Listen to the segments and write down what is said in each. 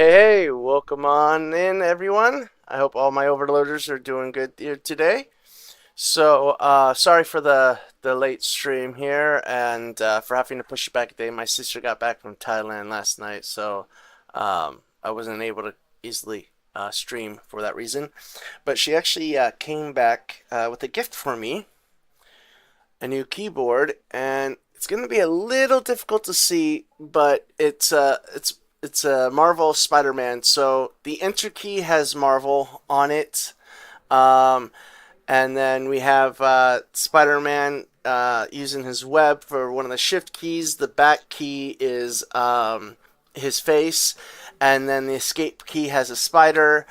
Hey, welcome on in, everyone. I hope all my overloaders are doing good here today. Sorry for the late stream here and for having to push it back a day. My sister got back from Thailand last night, so I wasn't able to easily stream for that reason. But she actually came back with a gift for me, a new keyboard, and it's going to be a little difficult to see, but it's a Marvel Spider-Man. So the Enter key has Marvel on it, um, and then we have Spider-Man using his web for one of the Shift keys. The back key is his face, and then the Escape key has a spider.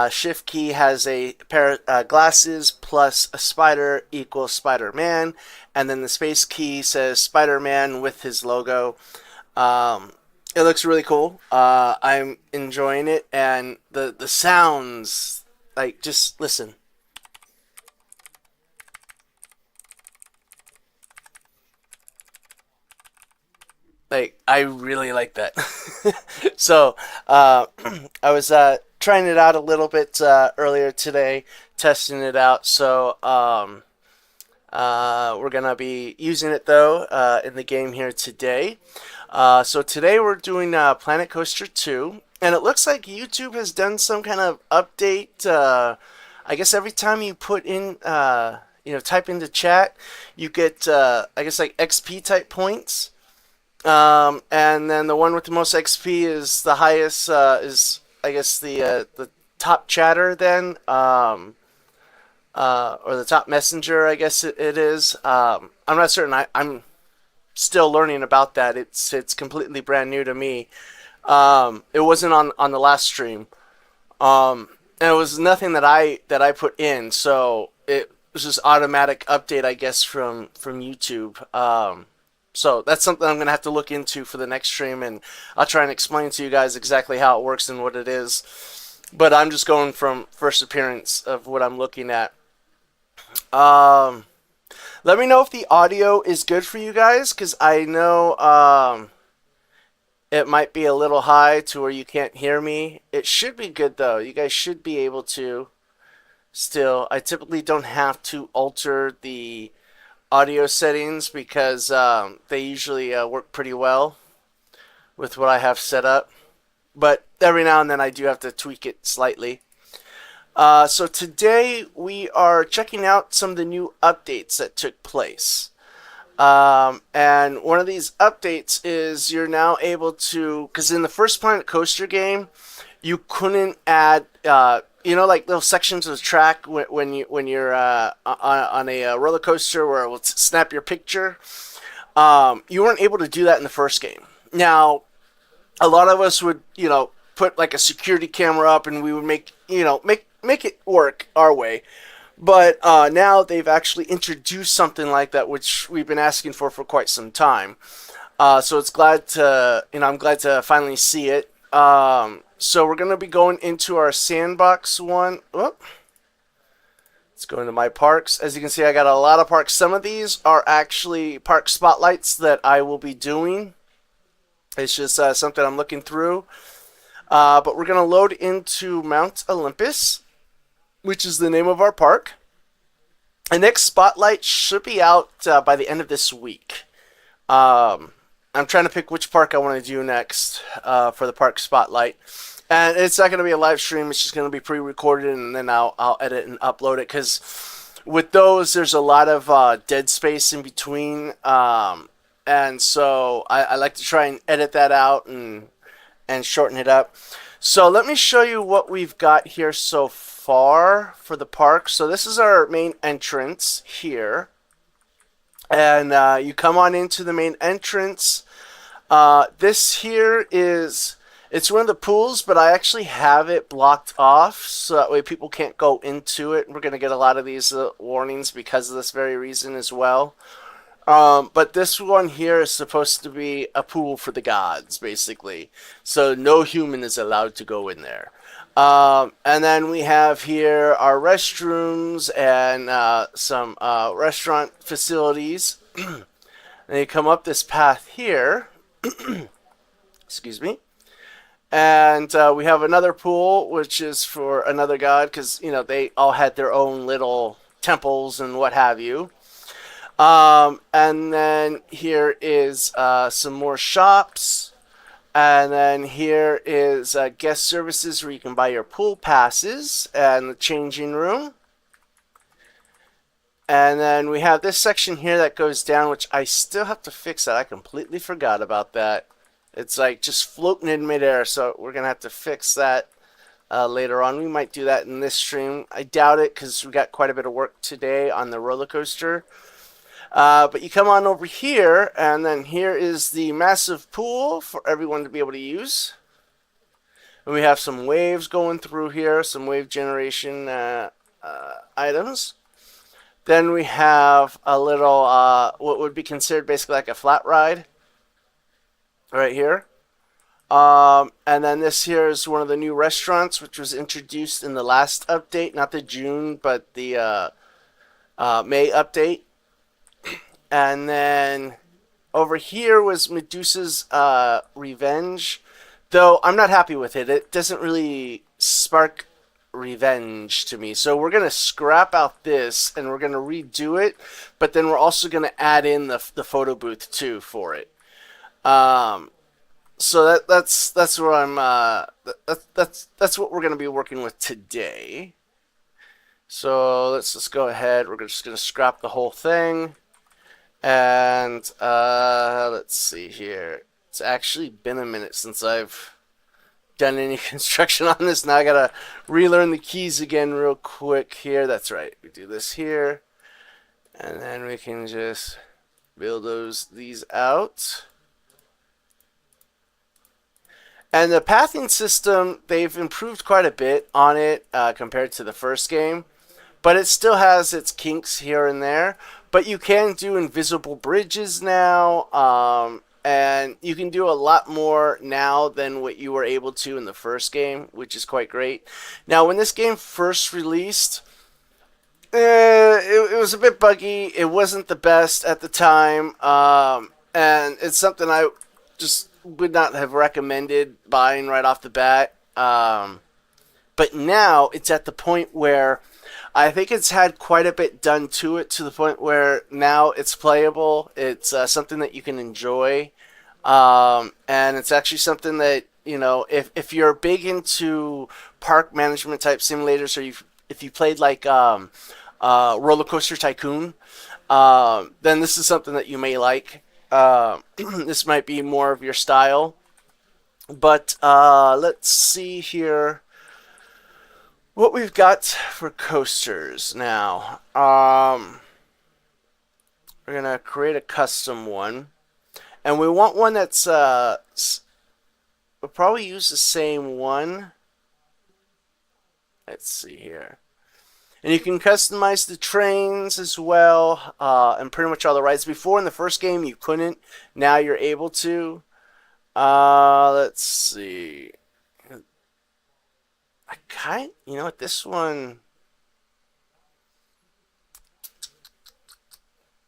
Shift key has a pair of glasses plus a spider equals Spider-Man, and then the Space key says Spider-Man with his logo. It looks really cool. I'm enjoying it, and the sounds, like, just listen. Like, I really like that. So, I was trying it out a little bit earlier today, testing it out. We're gonna be using it though in the game here today. So today we're doing Planet Coaster 2, and it looks like YouTube has done some kind of update. I guess every time you put in, type into chat, you get, I guess, like XP type points. And then the one with the most XP is the highest, is, I guess, the top chatter then, or the top messenger, I guess it is. I'm not certain. I'm still learning about that. It's completely brand new to me. It wasn't on the last stream, and it was nothing that I put in. So it was just automatic update, I guess, from YouTube. So that's something I'm gonna have to look into for the next stream, and I'll try and explain to you guys exactly how it works and what it is. But I'm just going from first appearance of what I'm looking at. Um, Let me know if the audio is good for you guys, because I know it might be a little high to where you can't hear me. It should be good though. You guys should be able to still. I typically don't have to alter the audio settings because they usually work pretty well with what I have set up. But every now and then I do have to tweak it slightly. So today we are checking out some of the new updates that took place. And one of these updates is you're now able to, because in the first Planet Coaster game, you couldn't add, like little sections of the track when you're on a roller coaster where it will snap your picture. You weren't able to do that in the first game. Now, a lot of us would, put like a security camera up, and we would make it work our way. But now they've actually introduced something like that, which we've been asking for quite some time. So it's I'm glad to finally see it. So we're going to be going into our sandbox one. Whoop. Let's go into my parks. As you can see, I got a lot of parks. Some of these are actually park spotlights that I will be doing. It's just something I'm looking through. But we're going to load into Mount Olympus, which is the name of our park. The next spotlight should be out by the end of this week. I'm trying to pick which park I want to do next for the park spotlight. And it's not going to be a live stream. It's just going to be pre-recorded, and then I'll edit and upload it. Because with those, there's a lot of dead space in between. And so I like to try and edit that out and shorten it up. So let me show you what we've got here so far for the park. So this is our main entrance here. And you come on into the main entrance. This here it's one of the pools, but I actually have it blocked off so that way people can't go into it. We're going to get a lot of these warnings because of this very reason as well. But this one here is supposed to be a pool for the gods, basically. So no human is allowed to go in there. And then we have here our restrooms and some restaurant facilities. And you come up this path here. Excuse me. And we have another pool, which is for another god, because they all had their own little temples and what have you. And then here is some more shops. And then here is guest services where you can buy your pool passes and the changing room. And then we have this section here that goes down, which I still have to fix that. I completely forgot about that. It's like just floating in midair, so we're going to have to fix that later on. We might do that in this stream. I doubt it because we got quite a bit of work today on the roller coaster. But you come on over here, and then here is the massive pool for everyone to be able to use. And we have some waves going through here, some wave generation items. Then we have a little, what would be considered basically like a flat ride right here. And then this here is one of the new restaurants, which was introduced in the last update, not the June, but the May update. And then over here was Medusa's Revenge, though I'm not happy with it. It doesn't really spark revenge to me. So we're going to scrap out this and we're going to redo it, but then we're also going to add in the photo booth too for it. So that's where I'm that's what we're going to be working with today. So let's just go ahead. We're just going to scrap the whole thing. And let's see here. It's actually been a minute since I've done any construction on this. Now I gotta relearn the keys again real quick here. That's right. We do this here, and then we can just build these out. And the pathing system, they've improved quite a bit on it compared to the first game, but it still has its kinks here and there. But you can do invisible bridges now, and you can do a lot more now than what you were able to in the first game, which is quite great. Now, when this game first released, it was a bit buggy. It wasn't the best at the time, and it's something I just would not have recommended buying right off the bat. But now it's at the point where I think it's had quite a bit done to it, to the point where now it's playable. It's something that you can enjoy, and it's actually something that, if you're big into park management type simulators, or if you played like Roller Coaster Tycoon, then this is something that you may like. This might be more of your style. But let's see here what we've got for coasters now. We're gonna create a custom one, and we want one that's we'll probably use the same one. Let's see here, and you can customize the trains as well, and pretty much all the rides. Before in the first game you couldn't, now you're able to. Let's see. This one,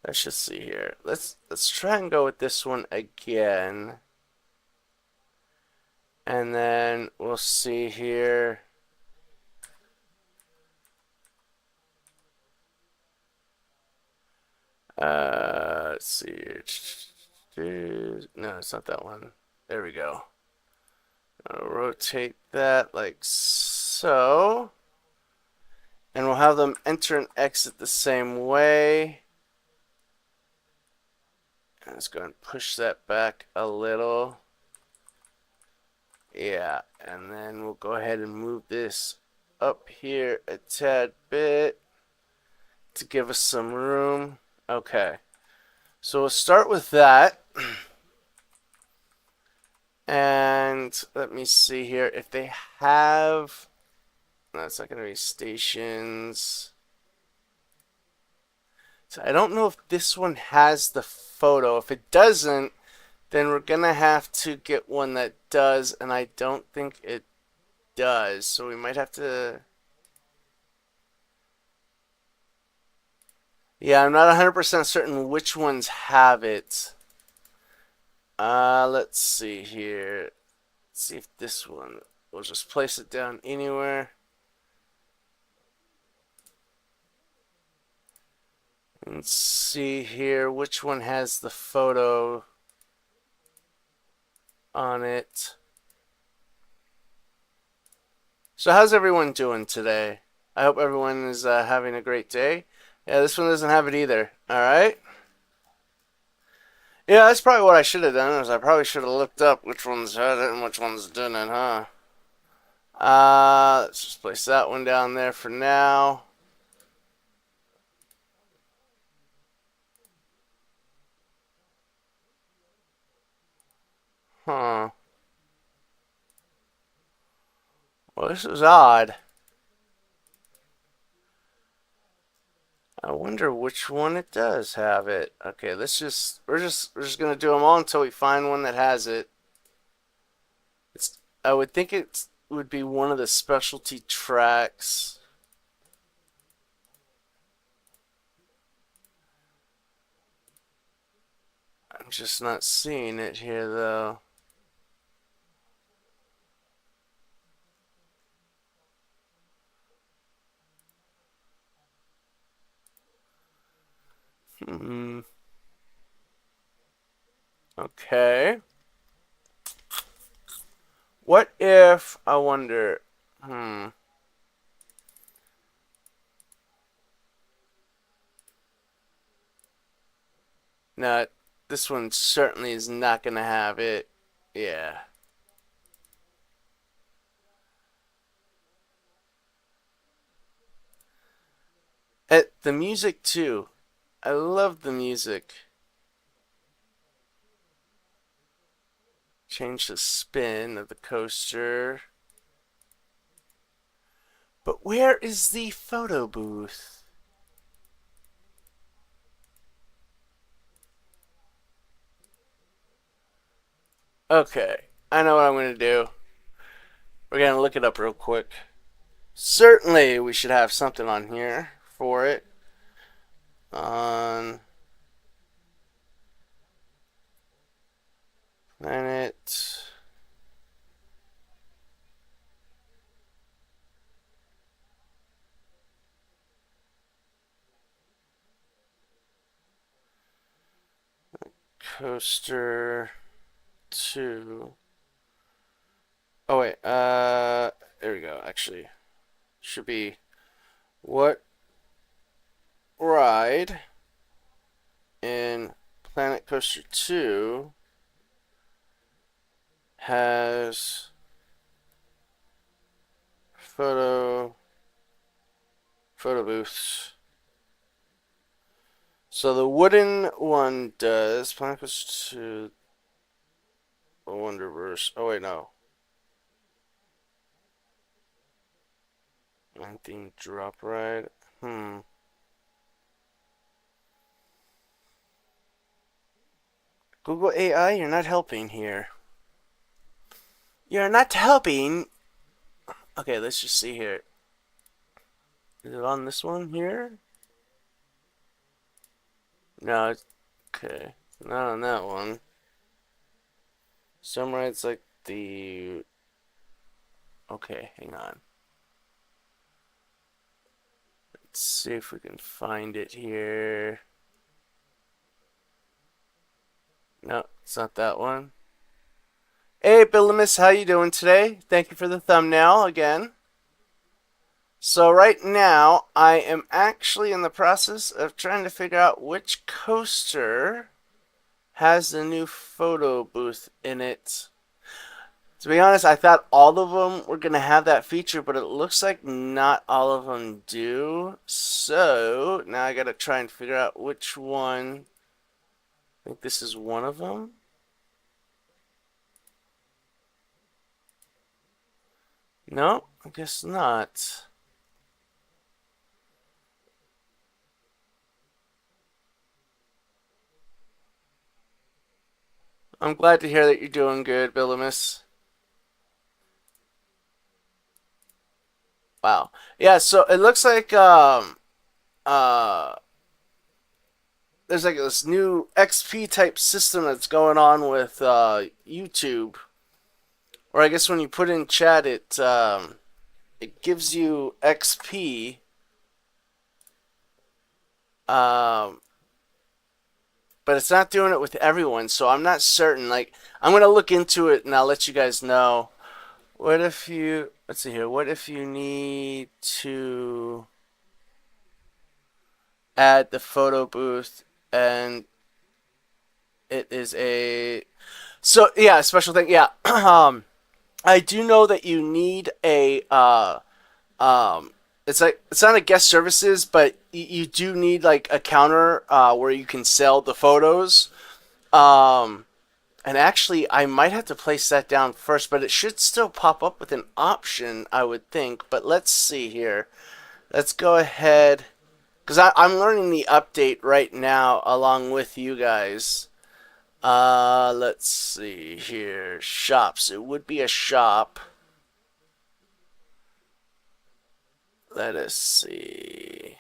let's just see here. Let's try and go with this one again. And then we'll see here. Let's see. No, it's not that one. There we go. I'll rotate that like so. And we'll have them enter and exit the same way. And let's go and push that back a little. Yeah, and then we'll go ahead and move this up here a tad bit to give us some room. Okay, so we'll start with that. And let me see here if they have. No, it's not going to be stations. So I don't know if this one has the photo. If it doesn't, then we're going to have to get one that does, and I don't think it does. So we might have to. Yeah, I'm not 100% certain which ones have it. Let's see here. Let's see if this one, we'll just place it down anywhere. And see here which one has the photo on it. So how's everyone doing today? I hope everyone is having a great day. Yeah, this one doesn't have it either. All right. Yeah, that's probably what I should have done. Is I probably should have looked up which ones had it and which ones didn't, huh? Let's just place that one down there for now. Huh. Well, this is odd. I wonder which one it does have it. Okay, we're just gonna do them all until we find one that has it. I would think it would be one of the specialty tracks. I'm just not seeing it here though. Hmm. Okay. What if, I wonder, no, this one certainly is not going to have it. Yeah. The music too. I love the music. Change the spin of the coaster. But where is the photo booth? Okay, I know what I'm going to do. We're going to look it up real quick. Certainly, we should have something on here for it. On planet. Coaster 2. Oh wait, there we go. Actually, should be what ride in Planet Coaster 2 has photo booths. So the wooden one does. Planet Coaster 2, Wonderverse. Oh wait, no. 19 drop ride. Google AI, you're not helping here. You're not helping. Okay, let's just see here. Is it on this one here? No, it's okay. Not on that one. Some rides like the. Okay, hang on. Let's see if we can find it here. No, it's not that one. Hey, Billimus, how you doing today? Thank you for the thumbnail again. So right now, I am actually in the process of trying to figure out which coaster has the new photo booth in it. To be honest, I thought all of them were going to have that feature, but it looks like not all of them do. So now I got to try and figure out which one. I think this is one of them. No, I guess not. I'm glad to hear that you're doing good, Billimus. Wow. Yeah, so it looks like uh there's like this new XP type system that's going on with YouTube Or I guess when you put in chat, it gives you XP. Um, but it's not doing it with everyone, so I'm not certain. Like, I'm gonna look into it and I'll let you guys know. What if you, let's see here, what if you need to add the photo booth and it is a, so yeah, a special thing, yeah. I do know that you need a, it's like, it's not a guest services, but you do need like a counter where you can sell the photos. Um, And actually, I might have to place that down first, but it should still pop up with an option, I would think. But let's see here. Let's go ahead, because I'm learning the update right now along with you guys. Let's see here. Shops. It would be a shop. Let us see.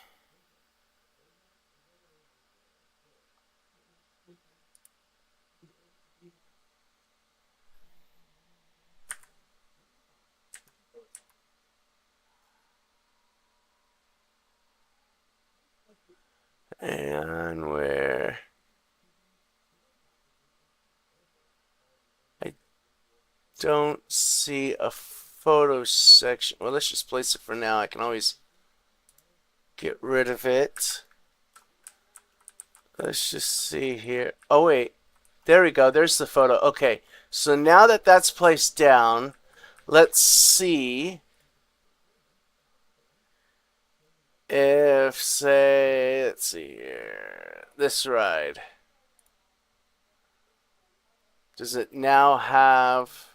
And where? I don't see a photo section. Well, let's just place it for now. I can always get rid of it. Let's just see here. Oh, wait. There we go. There's the photo. Okay. So now that that's placed down, let's see if, say, let's see here. This ride. Does it now have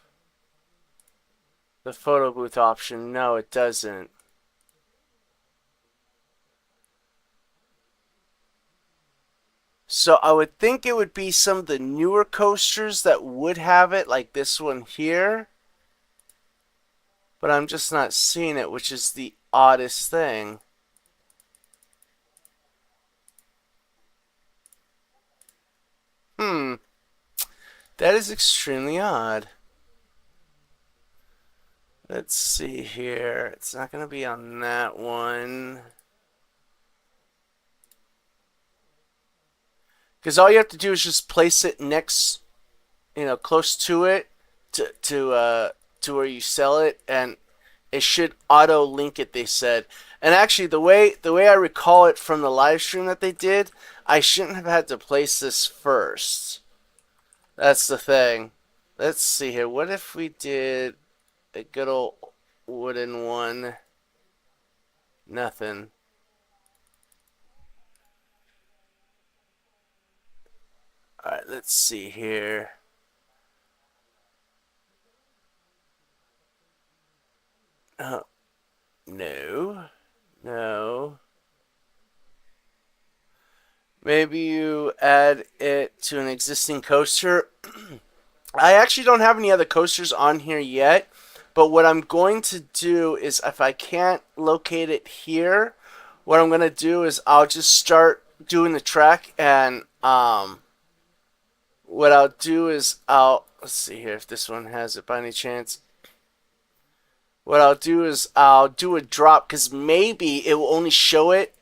the photo booth option? No, it doesn't. So I would think it would be some of the newer coasters that would have it, like this one here. But I'm just not seeing it, which is the oddest thing. Hmm. That is extremely odd. Let's see here. It's not going to be on that one. Because all you have to do is just place it next, close to it, to where you sell it, and it should auto link it. They said, and actually, the way I recall it from the live stream that they did, I shouldn't have had to place this first. That's the thing. Let's see here. What if we did a good old wooden one? Nothing. Alright, let's see here. No. No. Maybe you add it to an existing coaster. I actually don't have any other coasters on here yet, but what I'm going to do is, if I can't locate it here, what I'm going to do is I'll just start doing the track, and what I'll do is let's see here if this one has it by any chance. What I'll do is I'll do a drop, because maybe it will only show it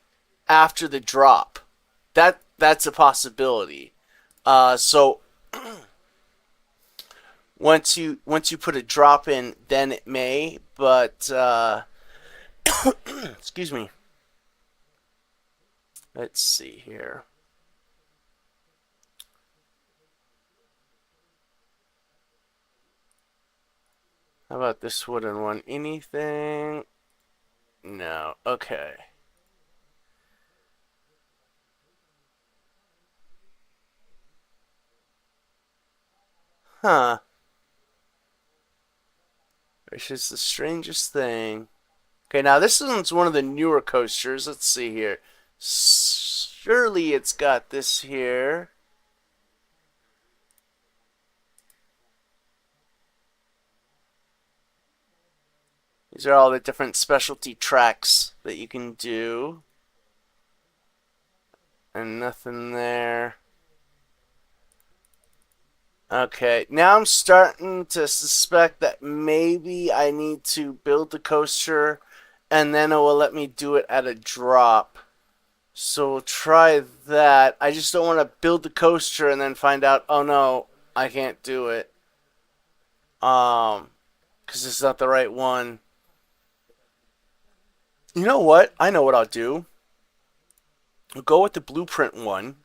after the drop. That's a possibility. So once you put a drop in, then it may. But excuse me. Let's see here. How about this wooden one? Anything? No. Okay. Huh. Which is the strangest thing. Okay, now this one's one of the newer coasters. Let's see here. Surely it's got this here. These are all the different specialty tracks that you can do. And nothing there. Okay, now I'm starting to suspect that maybe I need to build the coaster and then it will let me do it at a drop. So we'll try that. I just don't want to build the coaster and then find out, oh no, I can't do it. Because it's not the right one. You know what? I know what I'll do. We'll go with the blueprint one.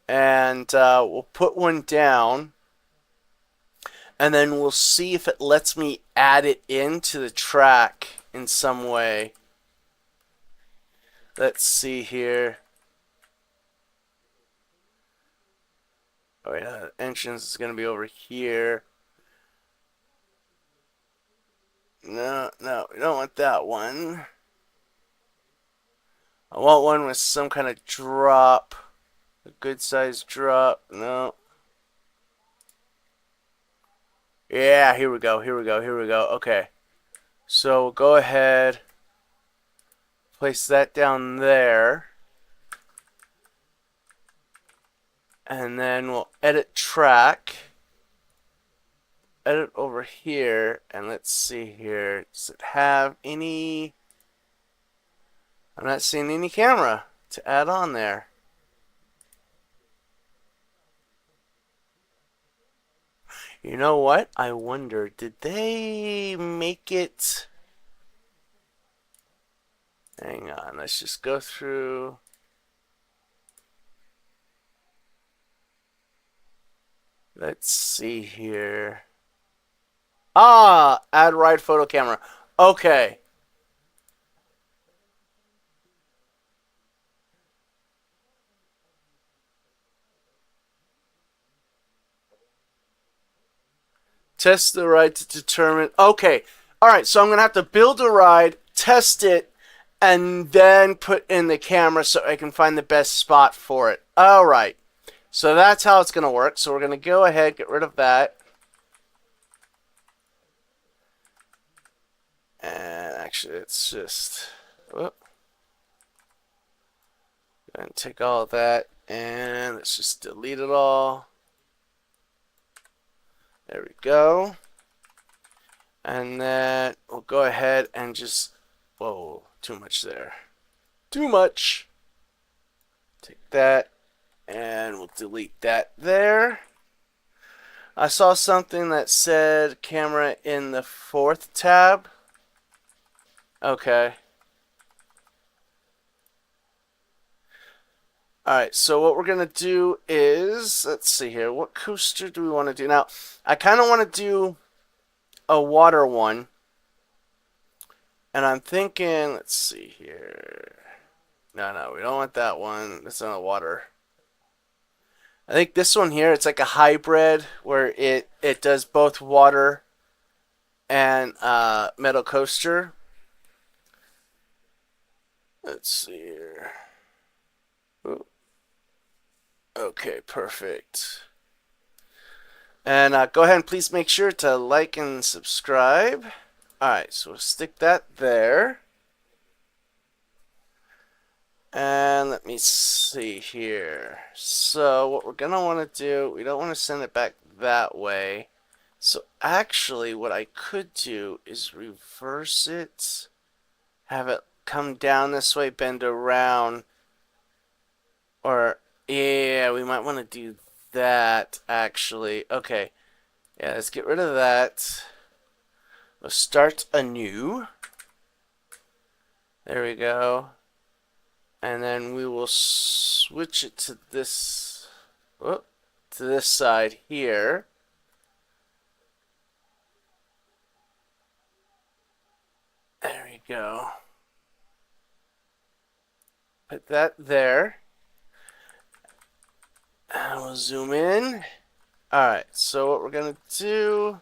And we'll put one down. And then we'll see if it lets me add it into the track in some way. Let's see here. Oh, wait, entrance is going to be over here. No, no, we don't want that one. I want one with some kind of drop. A good sized drop. No. Yeah, here we go, here we go, here we go. Okay. So we'll go ahead. Place that down there. And then we'll edit track. Edit over here. And let's see here. Does it have any... I'm not seeing any camera to add on there. You know what? I wonder, did they make it... Hang on, let's just go through... Let's see here. Ah, add ride photo camera. Okay. Test the ride to determine. Okay. All right. So I'm going to have to build a ride, test it, and then put in the camera so I can find the best spot for it. All right. So that's how it's going to work. So we're going to go ahead, get rid of that. And actually, it's just... Whoop. And take all of that. And let's just delete it all. There we go. And then we'll go ahead and just... Whoa, too much there. Too much. Take that. And we'll delete that there. I saw something that said camera in the 4th tab. Okay. Alright, so what we're going to do is... Let's see here. What coaster do we want to do? Now, I kind of want to do a water one. And I'm thinking... Let's see here. No, we don't want that one. That's not a water. I think this one here, it's like a hybrid where it does both water and metal coaster. Let's see here. Ooh. Okay, perfect. And go ahead and please make sure to like and subscribe. Alright, so we'll stick that there. And let me see here. So what we're going to want to do, we don't want to send it back that way. So actually what I could do is reverse it. Have it come down this way, bend around. Or, yeah, we might want to do that actually. Okay. Yeah, let's get rid of that. We'll start anew. There we go. And then we will switch it to this, to this side here. There we go. Put that there. And we'll zoom in. Alright, so what we're going to do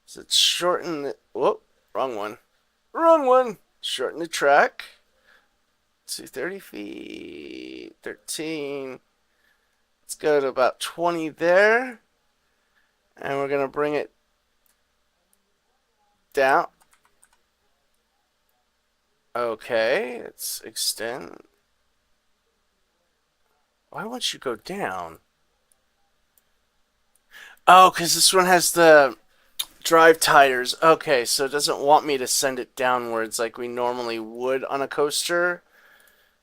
is let's shorten the, whoop, wrong one. Wrong one. Shorten the track to 30 feet, 13. Let's go to about 20 there. And we're going to bring it down. Okay, let's extend. Why won't you go down? Oh, because this one has the drive tires. Okay, so it doesn't want me to send it downwards like we normally would on a coaster.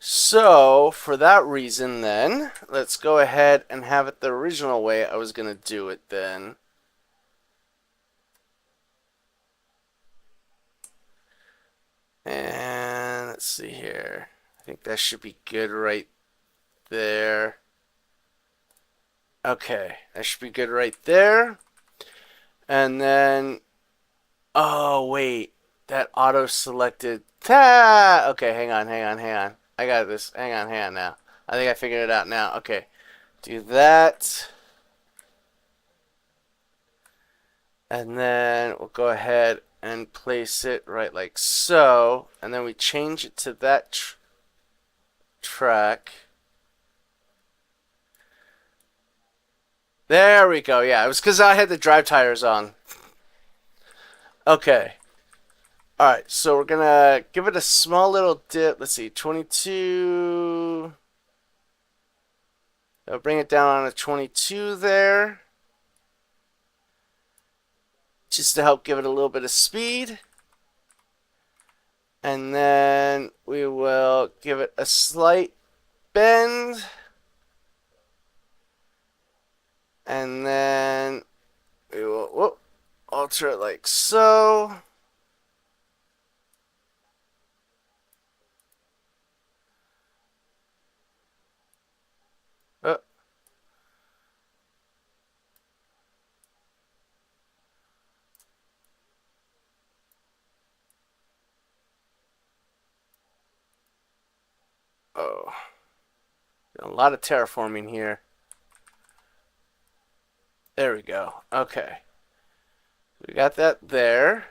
So, for that reason then, let's go ahead and have it the original way I was going to do it then. And let's see here. I think that should be good right there. Okay, that should be good right there. And then, oh wait, that auto selected. Ah, okay, hang on. I got this. Hang on now. I think I figured it out now. Okay, do that. And then we'll go ahead and place it right like so. And then we change it to that track. There we go. Yeah, it was because I had the drive tires on. Okay. Alright, so we're gonna give it a small little dip. Let's see, 22. I'll bring it down on a 22 there. Just to help give it a little bit of speed. And then we will give it a slight bend. And then we will alter it like so. Oh. Oh. A lot of terraforming here. There we go. Okay. We got that there.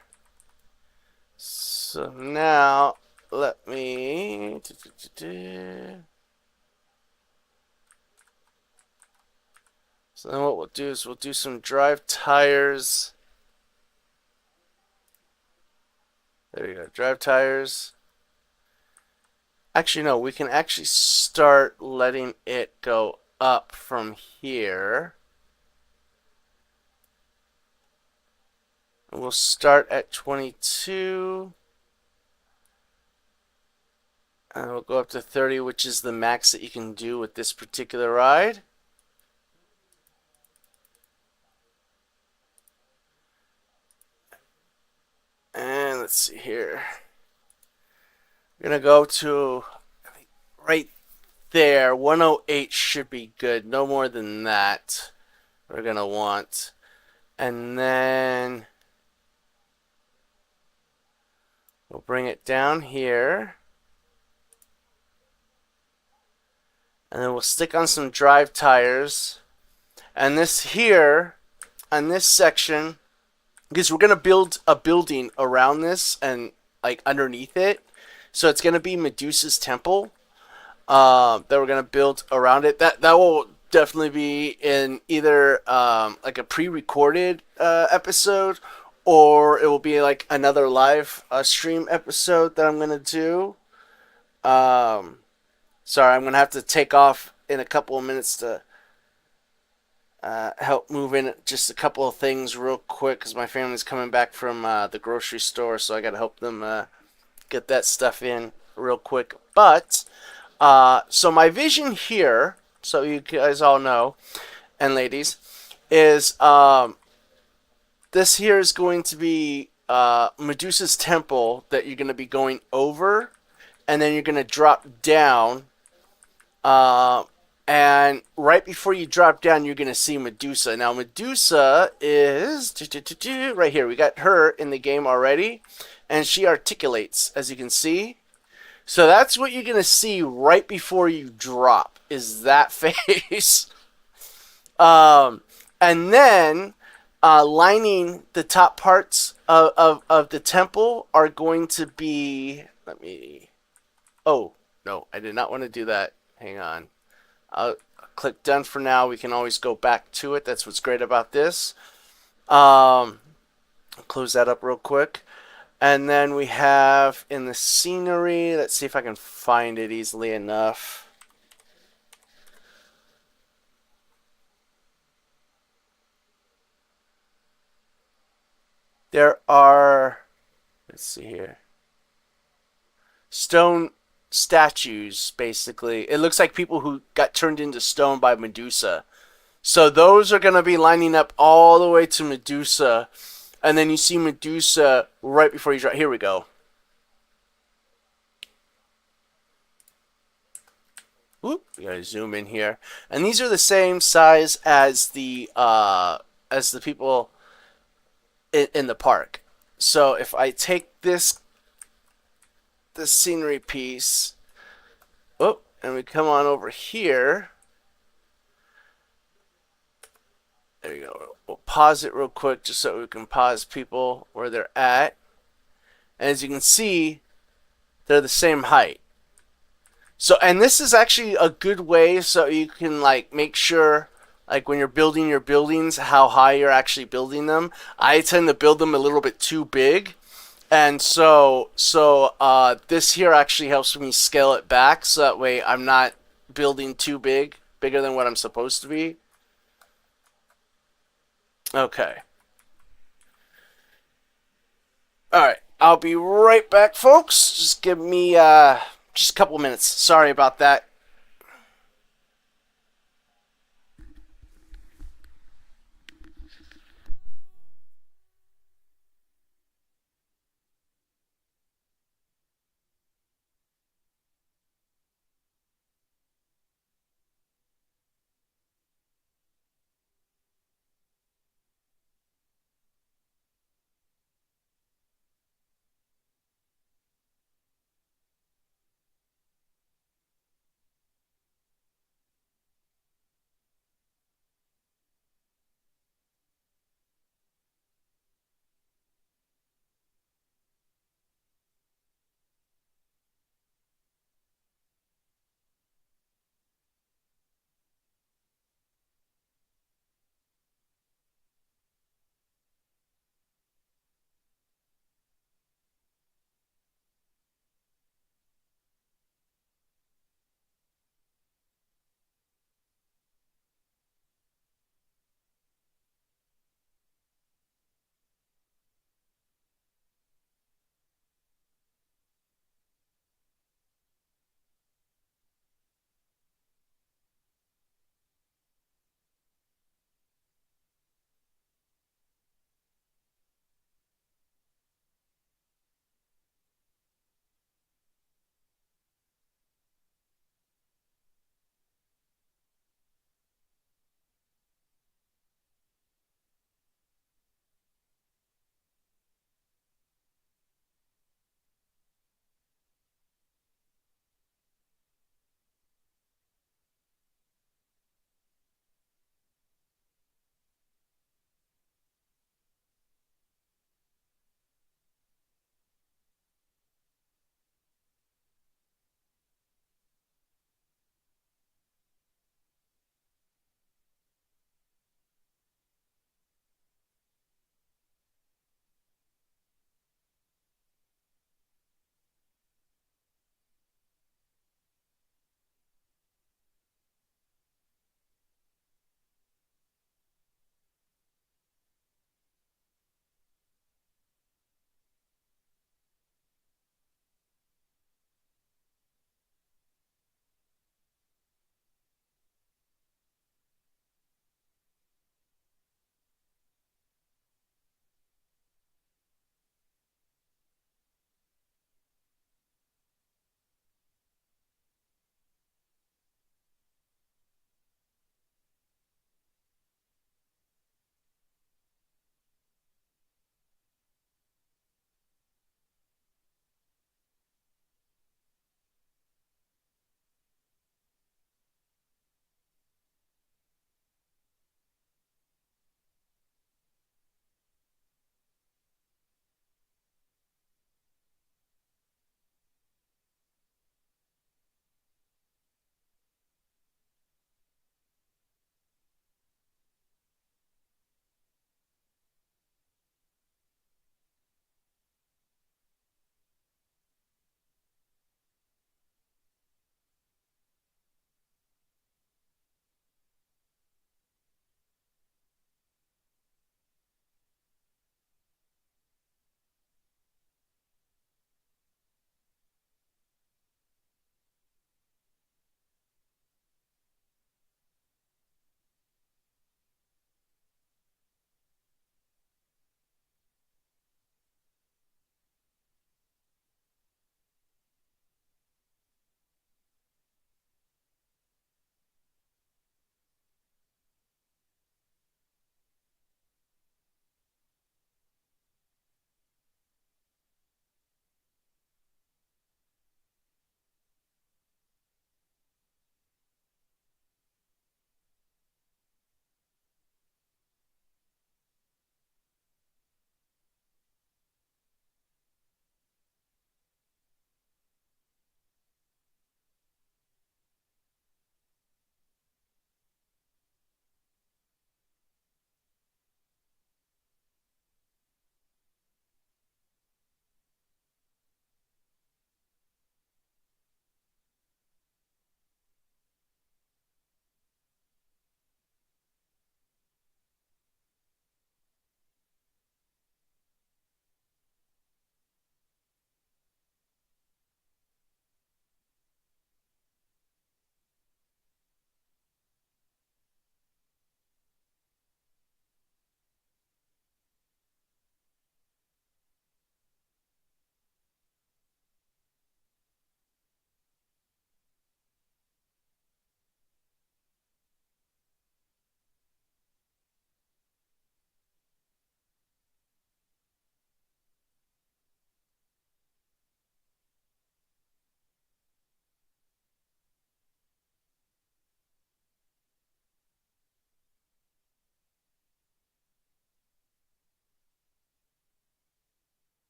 So now let me So then what we'll do is we'll do some drive tires. There we go. Drive tires. Actually, no, we can actually start letting it go up from here. We'll start at 22. And we'll go up to 30, which is the max that you can do with this particular ride. And let's see here. We're going to go to right there. 108 should be good. No more than that we're going to want. And then we'll bring it down here. And then we'll stick on some drive tires. And this here, on this section, because we're going to build a building around this and like underneath it. So it's going to be Medusa's temple that we're going to build around it. That will definitely be in either like a pre-recorded episode, or it will be like another live stream episode that I'm going to do. Sorry, I'm going to have to take off in a couple of minutes to help move in just a couple of things real quick because my family's coming back from the grocery store, so I got to help them get that stuff in real quick. But so my vision here, so you guys all know, and ladies, is this here is going to be Medusa's temple that you're going to be going over, and then you're going to drop down. And right before you drop down, you're going to see Medusa. Now, Medusa is right here. We got her in the game already. And she articulates, as you can see. So that's what you're going to see right before you drop, is that face. And then lining the top parts of the temple are going to be... Let me... Oh, no, I did not want to do that. Hang on. I'll click done for now. We can always go back to it. That's what's great about this. I'll close that up real quick. And then we have in the scenery, let's see if I can find it easily enough. There are, let's see here, stone statues, basically. It looks like people who got turned into stone by Medusa. So those are going to be lining up all the way to Medusa. And then you see Medusa right before you drop. Here we go. Whoop, we gotta zoom in here. And these are the same size as the people in the park. So if I take this scenery piece, oh, and we come on over here. There you go. We'll pause it real quick just so we can pause people where they're at. And as you can see, they're the same height. So, and this is actually a good way so you can like make sure like when you're building your buildings how high you're actually building them. I tend to build them a little bit too big. And so this here actually helps me scale it back so that way I'm not building too bigger than what I'm supposed to be. Okay. All right. I'll be right back, folks. Just give me just a couple of minutes. Sorry about that.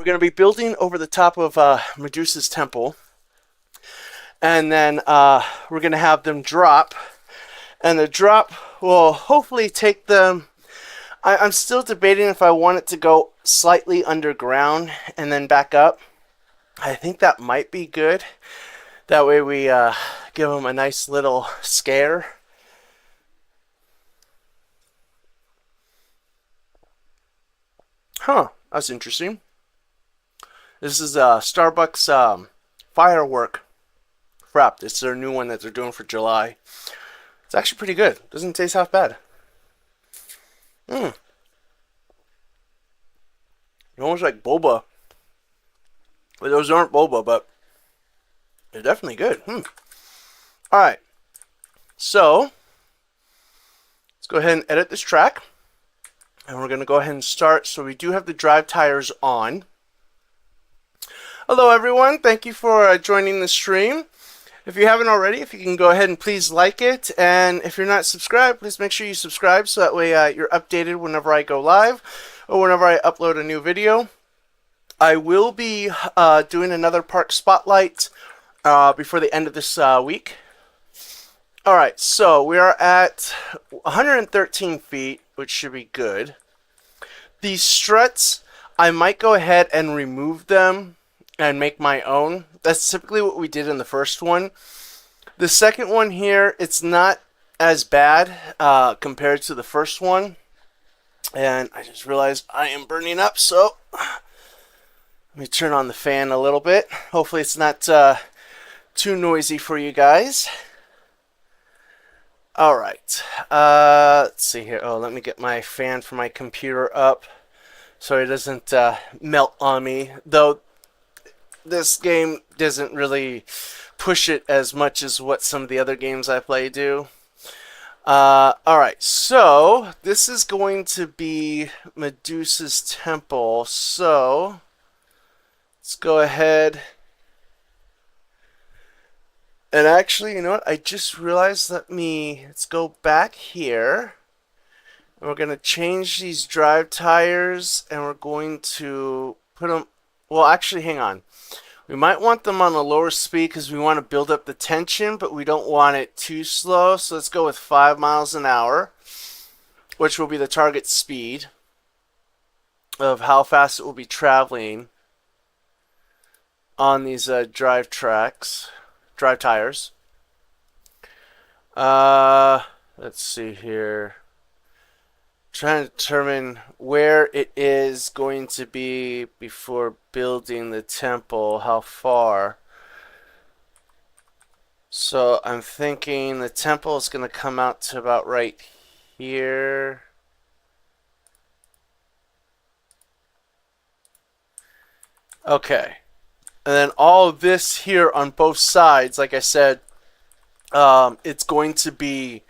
We're going to be building over the top of Medusa's temple, and then we're going to have them drop, and the drop will hopefully take them. I'm still debating if I want it to go slightly underground and then back up. I think that might be good. That way we give them a nice little scare. Huh, that's interesting. This is Starbucks firework frap. It's their new one that they're doing for July. It's actually pretty good. Doesn't taste half bad. Almost like boba. But those aren't boba, but they're definitely good. Alright. So, let's go ahead and edit this track. And we're going to go ahead and start. So we do have the drive tires on. Hello everyone. Thank you for joining the stream. If you haven't already, if you can go ahead and please like it. And if you're not subscribed, please make sure you subscribe so that way you're updated whenever I go live or whenever I upload a new video. I will be doing another park spotlight before the end of this week. Alright, so we are at 113 feet, which should be good. These struts, I might go ahead and remove them and make my own. That's typically what we did in the first one. The second one here, it's not as bad compared to the first one. And I just realized I am burning up, so let me turn on the fan a little bit. Hopefully it's not too noisy for you guys. Alright, let's see here. Oh, let me get my fan for my computer up so it doesn't melt on me. Though this game doesn't really push it as much as what some of the other games I play do. Alright, so this is going to be Medusa's temple. So let's go ahead. And actually, you know what? I just realized, let's go back here. And we're going to change these drive tires and we're going to put them, well, actually, hang on. We might want them on a lower speed because we want to build up the tension, but we don't want it too slow. So let's go with 5 miles an hour, which will be the target speed of how fast it will be traveling on these drive tires. Let's see here. Trying to determine where it is going to be before building the temple, how far. So I'm thinking the temple is going to come out to about right here. Okay. And then all of this here on both sides, like I said, it's going to be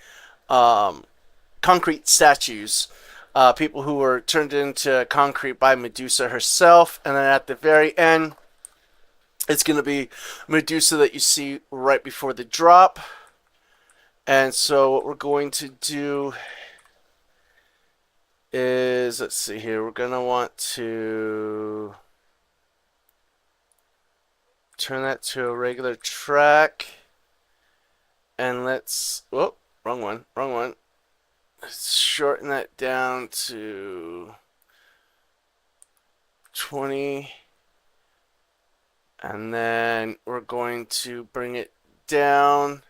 concrete statues. People who were turned into concrete by Medusa herself. And then at the very end, it's going to be Medusa that you see right before the drop. And so what we're going to do is, let's see here, we're going to want to turn that to a regular track. And let's, whoop, wrong one. Let's shorten that down to 20. And then we're going to bring it down.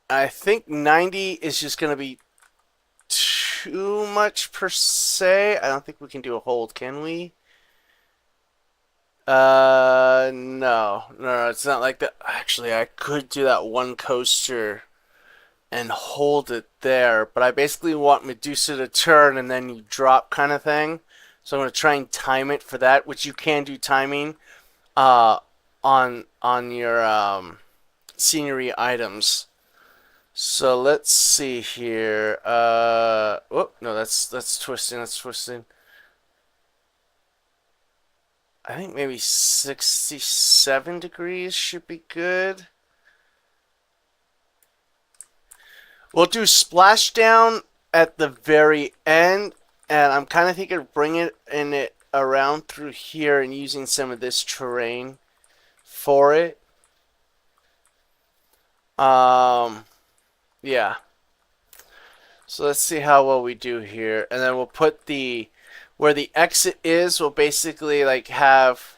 I think 90 is just going to be too much per se. I don't think we can do a hold, can we? No, it's not like that. Actually, I could do that one coaster and hold it there, but I basically want Medusa to turn and then you drop kind of thing. So I'm going to try and time it for that, which you can do timing on your scenery items. So let's see here. Oh, no, that's twisting. I think maybe 67 degrees should be good. We'll do splashdown at the very end, and I'm kind of thinking bring it in it around through here and using some of this terrain for it. Yeah. So let's see how well we do here, and then we'll put the where the exit is. We'll basically like have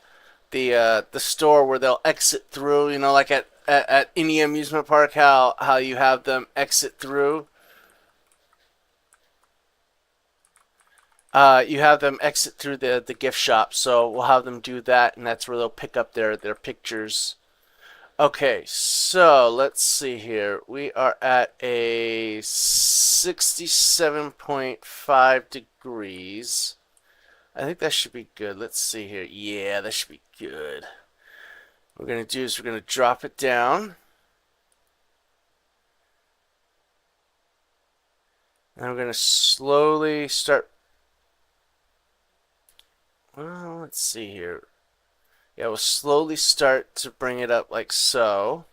the store where they'll exit through. You know, like at any amusement park, how you have them exit through. You have them exit through the gift shop, so we'll have them do that, and that's where they'll pick up their pictures. Okay, so let's see here. We are at a 67.5 degrees. I think that should be good. Let's see here. Yeah, that should be good. What we're going to do is we're going to drop it down. And we're going to slowly start. Well, let's see here. Yeah, we'll slowly start to bring it up like so.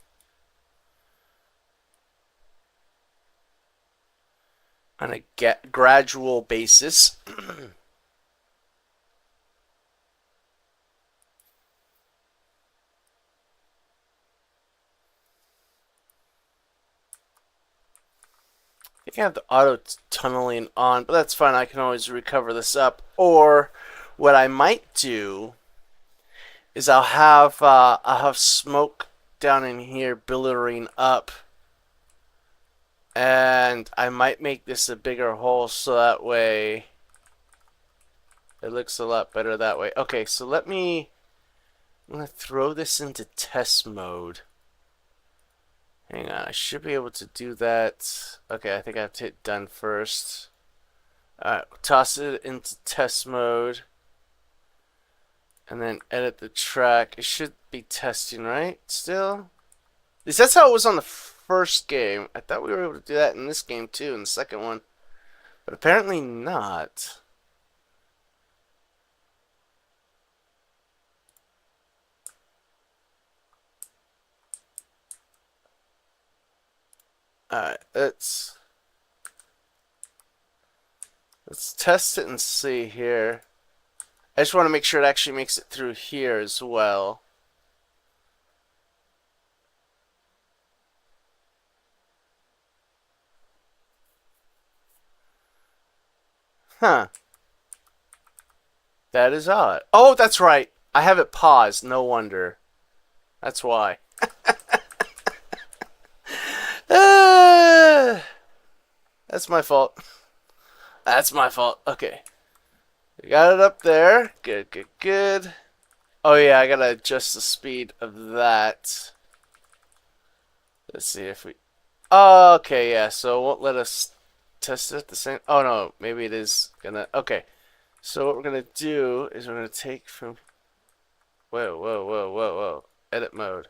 On a gradual basis. I think I have the auto tunneling on, but that's fine. I can always recover this up. Or what I might do is I'll have smoke down in here billowing up, and I might make this a bigger hole so that way it looks a lot better that way. Okay, so I'm gonna throw this into test mode. Hang on, I should be able to do that. Okay, I think I have to hit done first. Alright, toss it into test mode. And then edit the track. It should be testing, right? Still? At least that's how it was on the first game. I thought we were able to do that in this game too, in the second one. But apparently not. Alright, let's test it and see here. I just want to make sure it actually makes it through here as well. Huh. That is odd. Oh, that's right. I have it paused. No wonder. That's why. That's my fault. That's my fault. Okay. We got it up there. Good, good, good. Oh yeah, I gotta adjust the speed of that. Let's see if we... Oh, okay, yeah, so it won't let us test it at the same... Oh no, maybe it is gonna... Okay. So what we're gonna do is we're gonna take from... Whoa, whoa, whoa, whoa, whoa. Edit mode.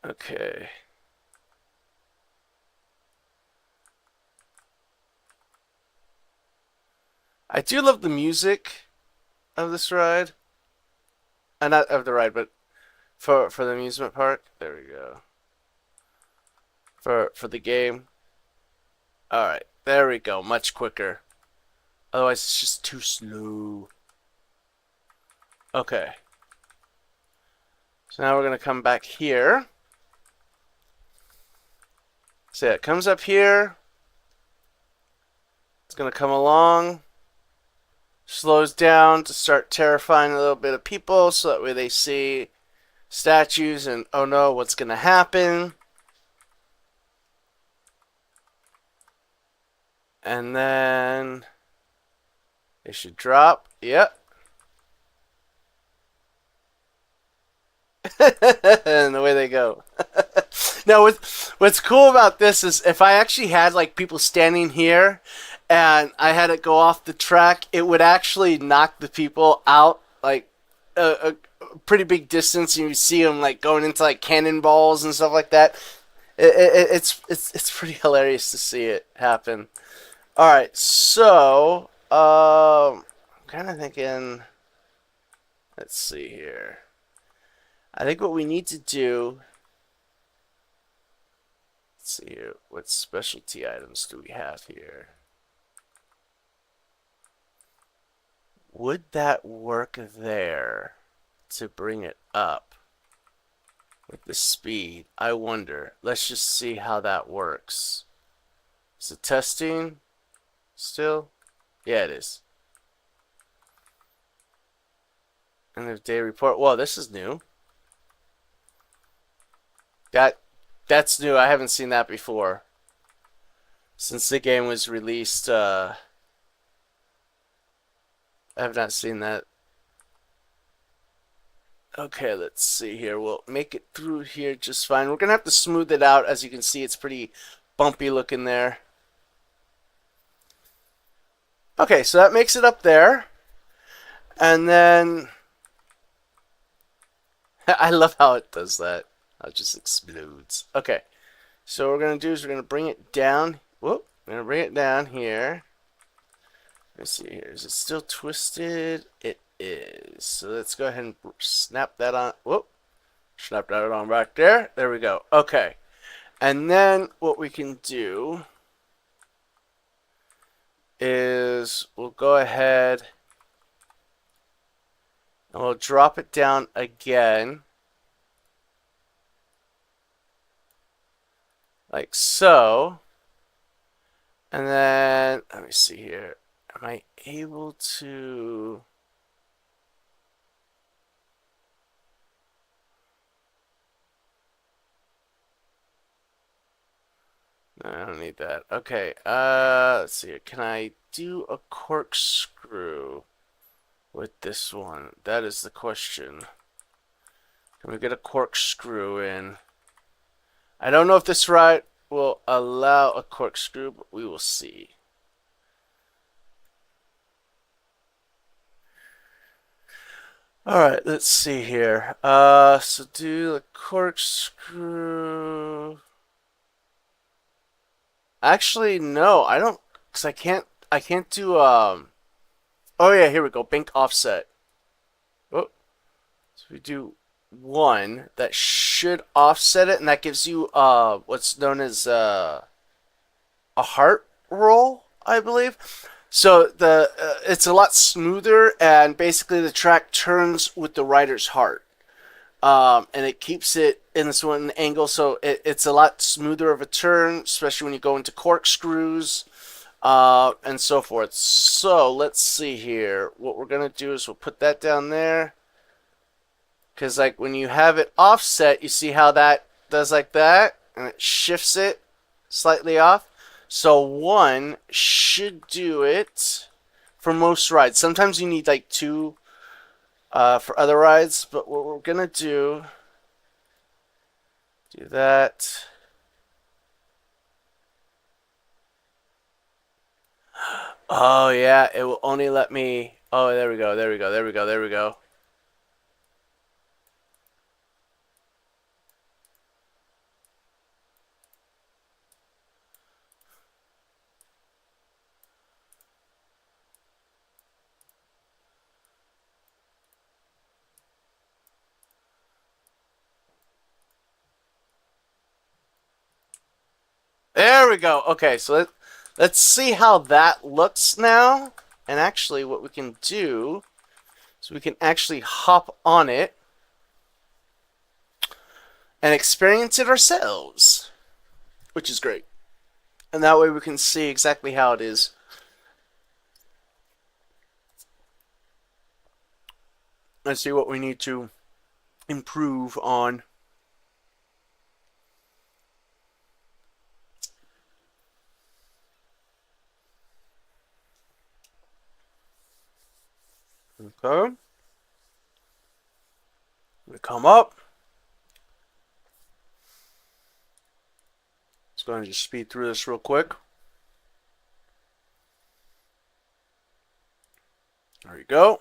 Okay. I do love the music of this ride. Not of the ride, but for the amusement park. There we go. For the game. Alright, there we go. Much quicker. Otherwise, it's just too slow. Okay. So now we're going to come back here. So yeah, it comes up here. It's going to come along. Slows down to start terrifying a little bit of people so that way they see statues and, oh no, what's going to happen? And then they should drop. Yep. And away they go. Now, what's cool about this is if I actually had like people standing here and I had it go off the track, it would actually knock the people out like a pretty big distance, and you see them like going into like cannonballs and stuff like that. It's pretty hilarious to see it happen. All right, so I'm kind of thinking. Let's see here. I think what we need to do. Let's see here. What specialty items do we have here? Would that work there to bring it up with the speed? I wonder. Let's just see how that works. Is it testing still? Yeah, it is. End of day report. Whoa, this is new. That's new. I haven't seen that before. Since the game was released, I have not seen that. Okay, let's see here. We'll make it through here just fine. We're gonna have to smooth it out. As you can see, it's pretty bumpy looking there. Okay, so that makes it up there. And then I love how it does that. It just explodes. Okay, so what we're gonna do is we're gonna bring it down. Whoop, we're gonna bring it down here. Let's see here. Is it still twisted? It is. So let's go ahead and snap that on. Whoop, snap that on back there. There we go. Okay, and then what we can do is we'll go ahead and we'll drop it down again. Like so. And then, let me see here. Am I able to... No, I don't need that. Okay, let's see here. Can I do a corkscrew with this one? That is the question. Can we get a corkscrew in? I don't know if this ride will allow a corkscrew, but we will see. Alright, let's see here. So do the corkscrew. Actually, no, I don't, because I can't do, oh yeah, here we go, bank offset. Oh, so we do one that should offset it, and that gives you, what's known as, a heart roll, I believe. So the it's a lot smoother, and basically the track turns with the rider's heart, and it keeps it in this one angle, so it's a lot smoother of a turn, especially when you go into corkscrews, and so forth. So let's see here. What we're gonna do is we'll put that down there, because like when you have it offset, you see how that does like that, and it shifts it slightly off. So one should do it for most rides. Sometimes you need like two for other rides, but what we're gonna do that. Oh yeah, it will only let me. Oh, there we go, there we go, there we go, there we go. There we go. Okay, so let's see how that looks now. And actually, what we can do is we can actually hop on it and experience it ourselves, which is great. And that way we can see exactly how it is. Let's see what we need to improve on. Okay. We come up. Let's go ahead and just speed through this real quick. There you go.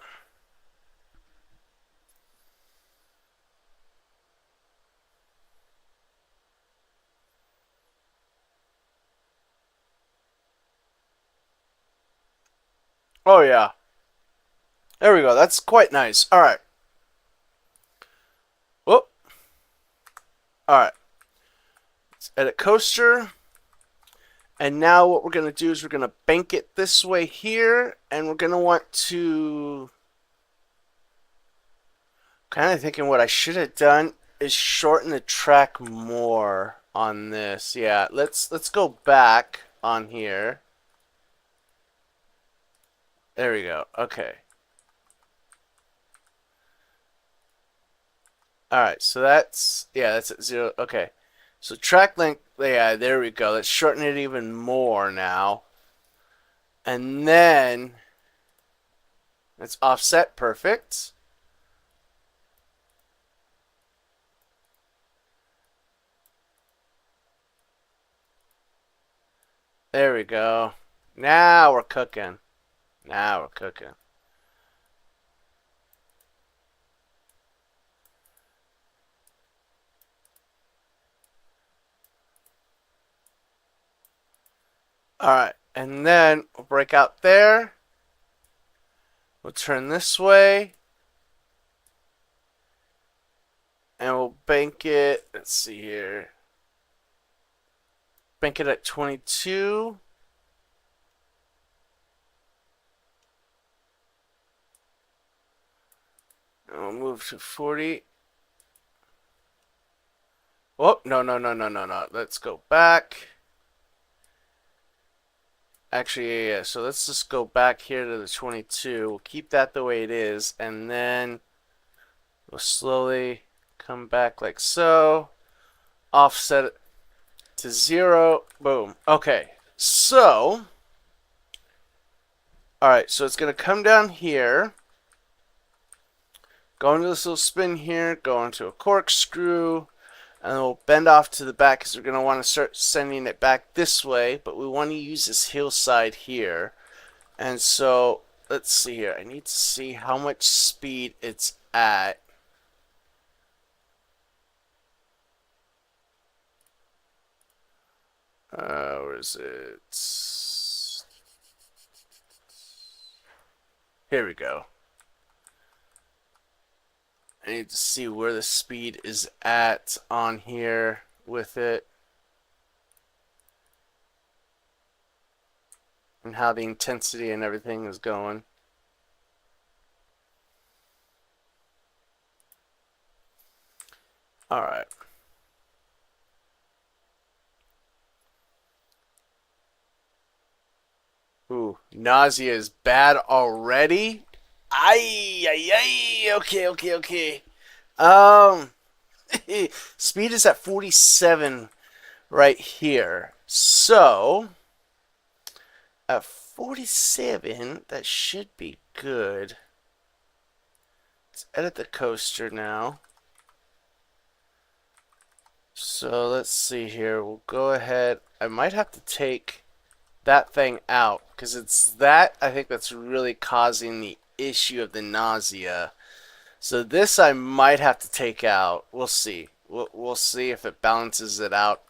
Oh yeah. There we go. That's quite nice. All right. Whoop. All right. Let's edit coaster. And now what we're going to do is we're going to bank it this way here, and we're going to want to, kind of thinking what I should have done is shorten the track more on this. Yeah, let's go back on here. There we go. Okay. All right, so that's, yeah, that's at 0. Okay. So track length, yeah, there we go. Let's shorten it even more now. And then let's offset, perfect. There we go. Now we're cooking. Now we're cooking. Alright, and then we'll break out there. We'll turn this way. And we'll bank it, let's see here. Bank it at 22. And we'll move to 40. Oh, no. Let's go back. Actually, yeah. So let's just go back here to the 22. We'll keep that the way it is. And then we'll slowly come back like so. Offset it to 0. Boom. Okay. So, alright. So it's going to come down here. Go into this little spin here. Go into a corkscrew. And then we'll bend off to the back because we're going to want to start sending it back this way. But we want to use this hillside here. And so, let's see here. I need to see how much speed it's at. Where is it? Here we go. I need to see where the speed is at on here with it. And how the intensity and everything is going. Alright. Ooh, nausea is bad already? Ay. Okay. Um, speed is at 47 right here. So, at 47, that should be good. Let's edit the coaster now. So, let's see here. We'll go ahead. I might have to take that thing out because it's that, I think, that's really causing the issue of the nausea. So this I might have to take out. We'll see. We'll see if it balances it out.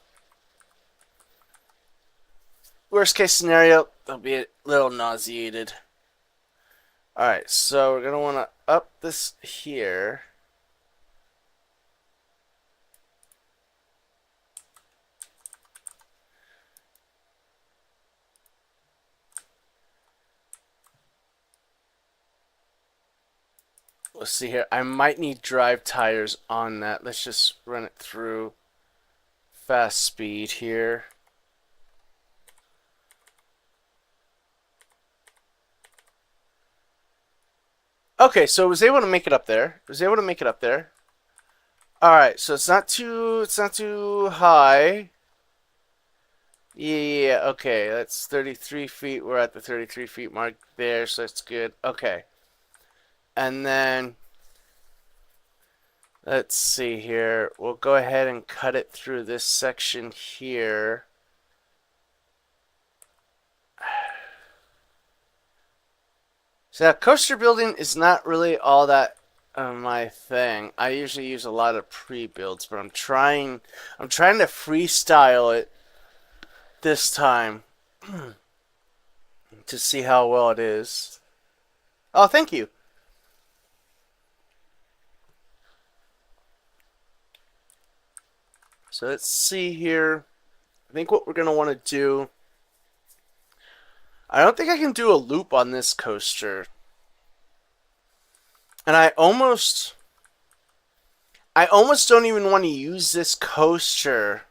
Worst case scenario, I'll be a little nauseated. Alright, so we're going to want to up this here. Let's see here. I might need drive tires on that. Let's just run it through fast speed here. Okay, so I was able to make it up there. Alright, so it's not too high. Yeah, okay, that's 33 feet. We're at the 33 feet mark there, so that's good. Okay. And then, let's see here. We'll go ahead and cut it through this section here. So coaster building is not really all that my thing. I usually use a lot of pre-builds, but I'm trying to freestyle it this time to see how well it is. Oh, thank you. So let's see here. I think what we're going to want to do, I don't think I can do a loop on this coaster. And I almost don't even want to use this coaster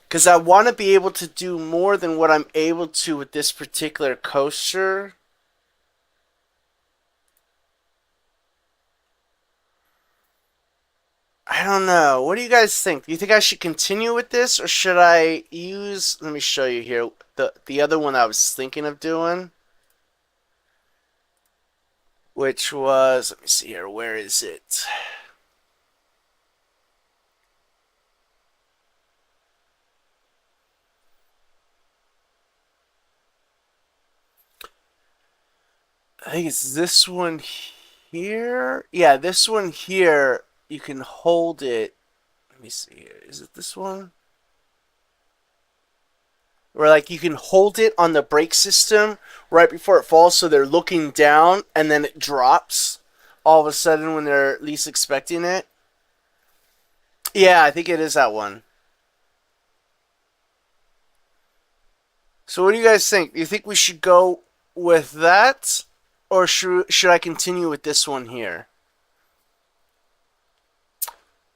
because I want to be able to do more than what I'm able to with this particular coaster. I don't know. What do you guys think? Do you think I should continue with this or should I use, let me show you here, the other one I was thinking of doing, which was, let me see here, where is it? I think it's this one here. Yeah, this one here, you can hold it. Let me see here. Is it this one? Where like you can hold it on the brake system right before it falls so they're looking down and then it drops all of a sudden when they're least expecting it. Yeah, I think it is that one. So what do you guys think? Do you think we should go with that or should I continue with this one here?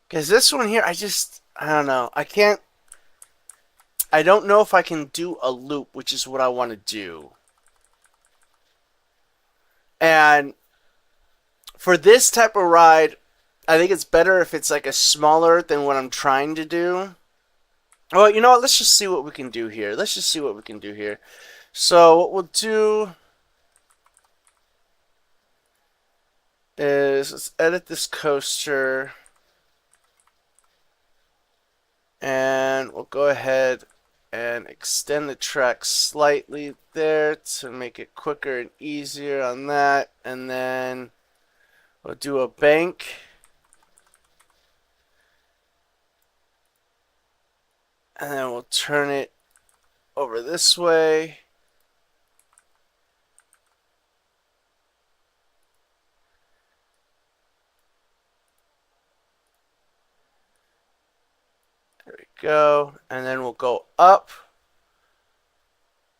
Because this one here, I don't know. I don't know if I can do a loop, which is what I want to do. And for this type of ride, I think it's better if it's like a smaller than what I'm trying to do. Well, you know what? Let's just see what we can do here. Let's just see what we can do here. So what we'll do is let's edit this coaster. And we'll go ahead and extend the track slightly there to make it quicker and easier on that. And then we'll do a bank. And then we'll turn it over this way. There we go. And then we'll go up.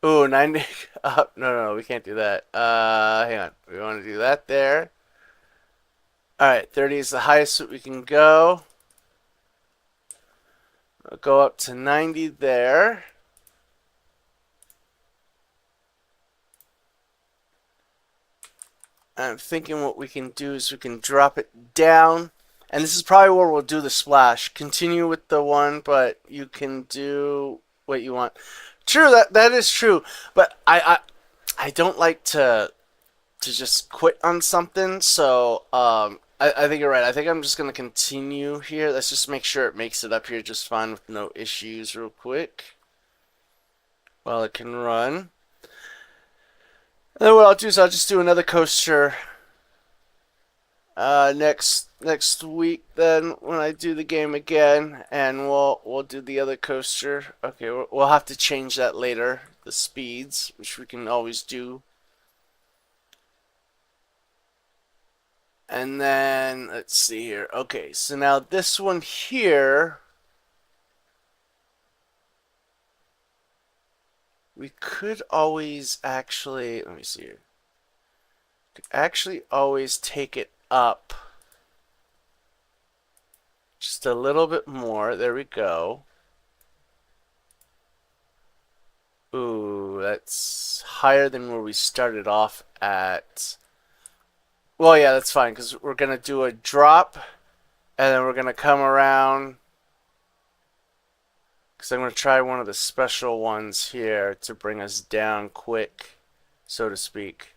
Ooh, 90 up. No, we can't do that. Hang on. We want to do that there. Alright, 30 is the highest that we can go. We'll go up to 90 there. I'm thinking what we can do is we can drop it down. And this is probably where we'll do the splash. Continue with the one, but you can do what you want. True, that is true. But I don't like to just quit on something. So I think you're right. I think I'm just gonna continue here. Let's just make sure it makes it up here just fine with no issues real quick. While it can run. And then what I'll do is I'll just do another coaster next week then when I do the game again, and we'll do the other coaster. Okay, we'll have to change that later, the speeds, which we can always do. And then let's see here. Okay, so now this one here, we could always actually, let me see here. Could actually always take it up just a little bit more. There we go. Ooh, that's higher than where we started off at. Well, yeah, that's fine because we're going to do a drop and then we're going to come around because I'm going to try one of the special ones here to bring us down quick, so to speak.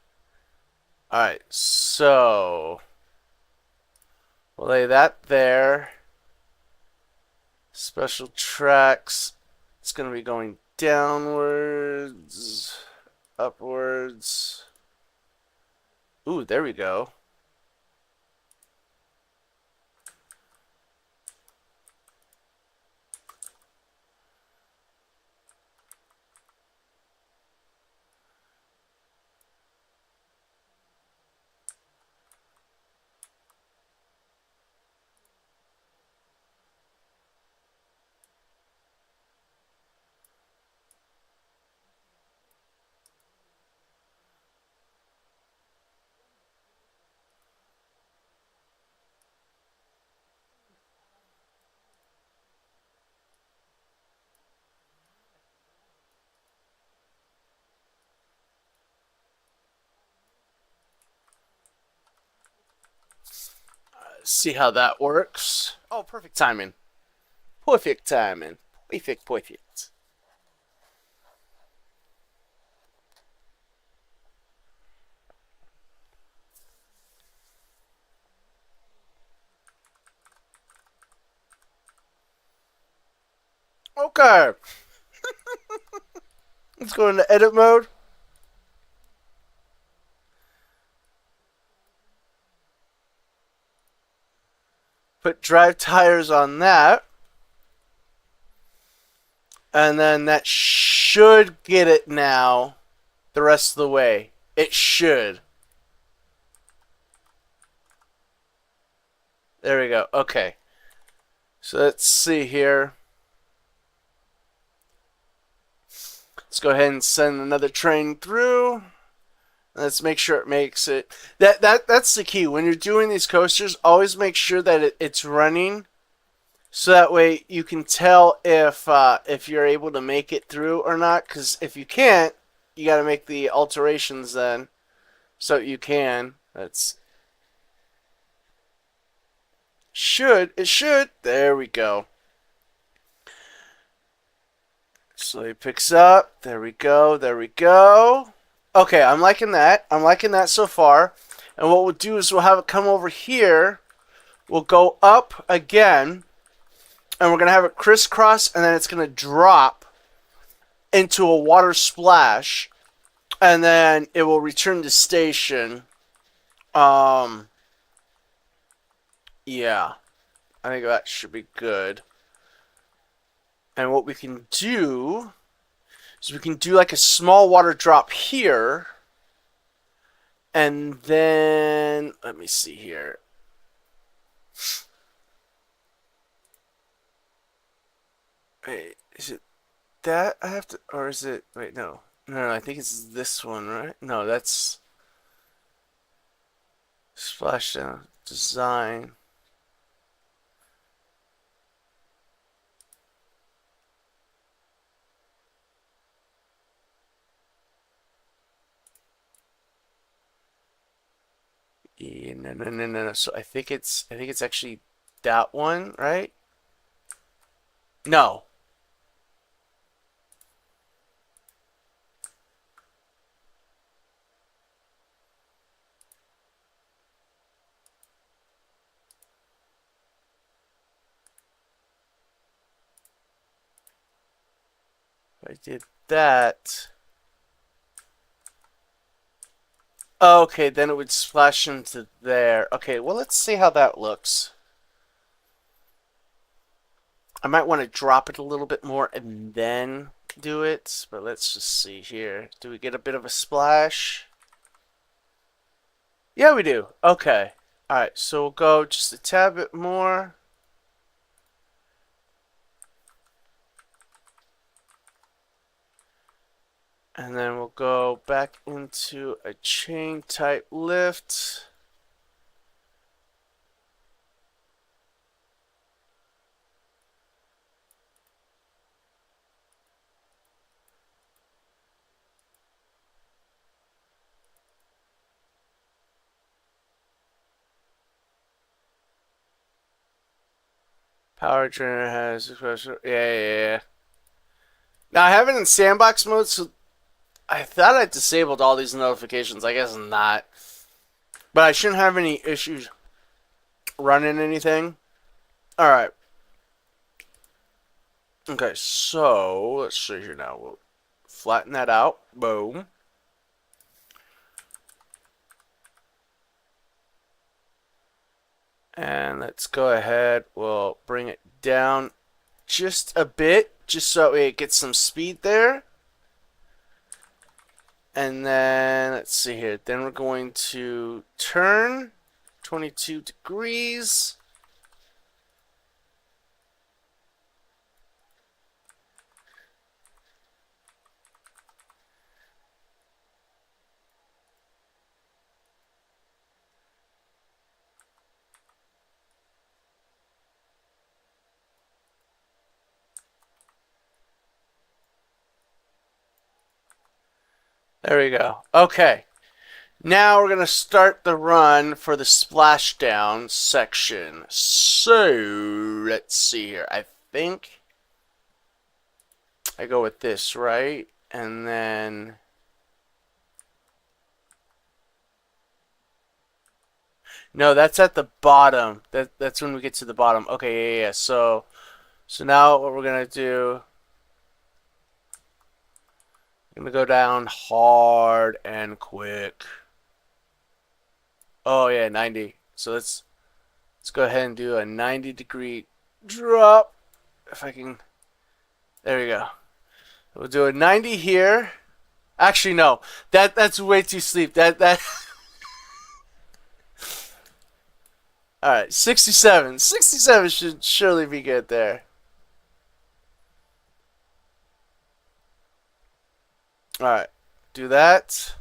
Alright, so we'll lay that there. Special tracks. It's going to be going downwards, upwards. Ooh, there we go. See how that works. Oh, perfect timing. Perfect timing. Perfect, perfect. Okay. Let's go into edit mode. Put drive tires on that. And then that should get it now the rest of the way. It should. There we go. Okay. So let's see here. Let's go ahead and send another train through. Let's make sure it makes it. That's the key. When you're doing these coasters, always make sure that it's running, so that way you can tell if you're able to make it through or not. Because if you can't, you got to make the alterations then, so you can. That's it should. There we go. Slowly picks up. There we go. There we go. Okay, I'm liking that. I'm liking that so far. And what we'll do is we'll have it come over here. We'll go up again. And we're going to have it crisscross. And then it's going to drop into a water splash. And then it will return to station. Yeah. I think that should be good. And what we can do is we can do like a small water drop here. And then, let me see here. Wait, is it that I have to, or is it, wait, no. No, I think it's this one, right? No, that's splashdown, design. Yeah, no. So I think it's actually that one, right? No. If I did that. Okay, then it would splash into there. Okay, well, let's see how that looks. I might want to drop it a little bit more and then do it, but let's just see here. Do we get a bit of a splash? Yeah, we do. Okay. Alright, so we'll go just a tad bit more. And then we'll go back into a chain type lift. Power trainer has yeah. Now I have it in sandbox mode, so I thought I disabled all these notifications. I guess not. But I shouldn't have any issues running anything. Alright. Okay, so let's see here now. We'll flatten that out. Boom. And let's go ahead. We'll bring it down just a bit, just so it gets some speed there. And then, let's see here. Then we're going to turn 22 degrees. There we go. Okay. Now we're going to start the run for the splashdown section. So, let's see here. I think I go with this, right? And then... No, that's at the bottom. That's when we get to the bottom. Okay, yeah. So now what we're going to do... I'm going to go down hard and quick. Oh, yeah, 90. So let's go ahead and do a 90-degree drop. If I can... There we go. We'll do a 90 here. Actually, no. That's way too steep. That All right, 67. 67 should surely be good there. All right. Do that.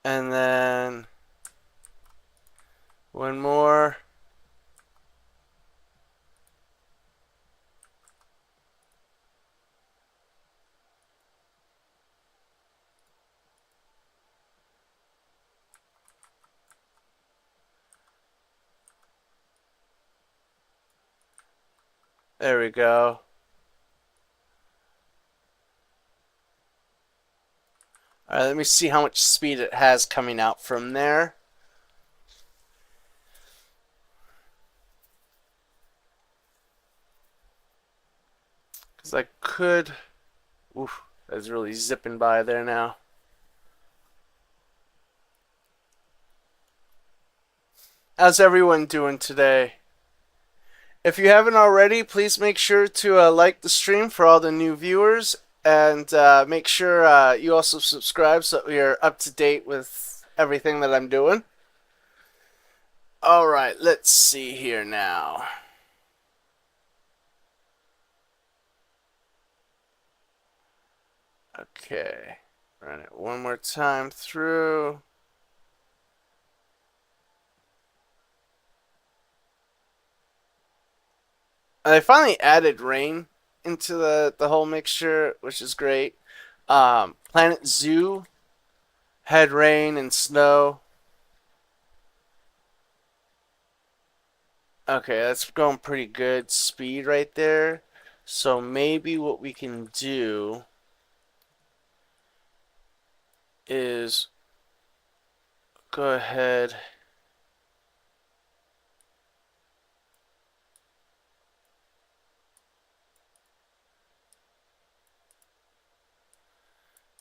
And then one more. There we go. All right, let me see how much speed it has coming out from there. Because I could... Oof, that's really zipping by there now. How's everyone doing today? If you haven't already, please make sure to like the stream for all the new viewers, and make sure you also subscribe so that we are up to date with everything that I'm doing. All right, let's see here now. Okay, run it one more time through. I finally added rain into the whole mixture, which is great. Planet Zoo had rain and snow. Okay, that's going pretty good speed right there. So maybe what we can do is go ahead.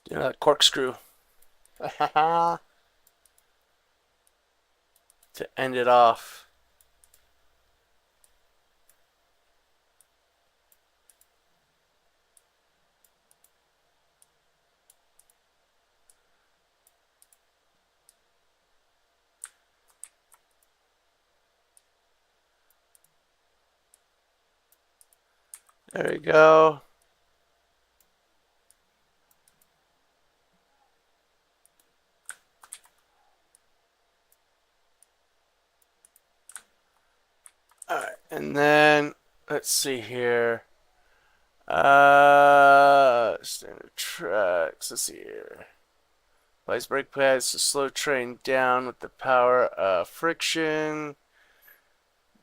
Do that corkscrew. To end it off. There we go. Alright, and then let's see here. Standard tracks. Let's see here. Place brake pads to slow train down with the power of friction.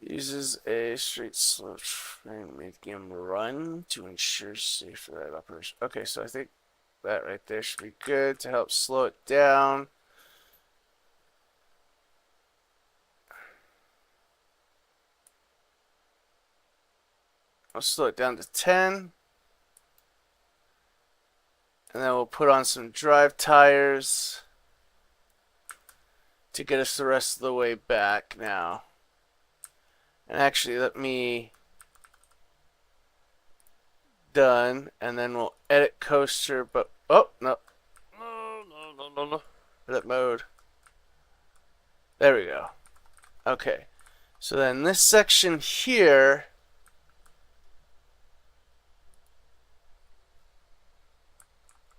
Uses a straight slow train medium run to ensure safe ride operation. Okay, so I think that right there should be good to help slow it down. I'll slow it down to 10. And then we'll put on some drive tires to get us the rest of the way back now. And actually, let me... Done. And then we'll edit coaster, but... Oh, no. No. Edit mode. There we go. Okay. So then this section here...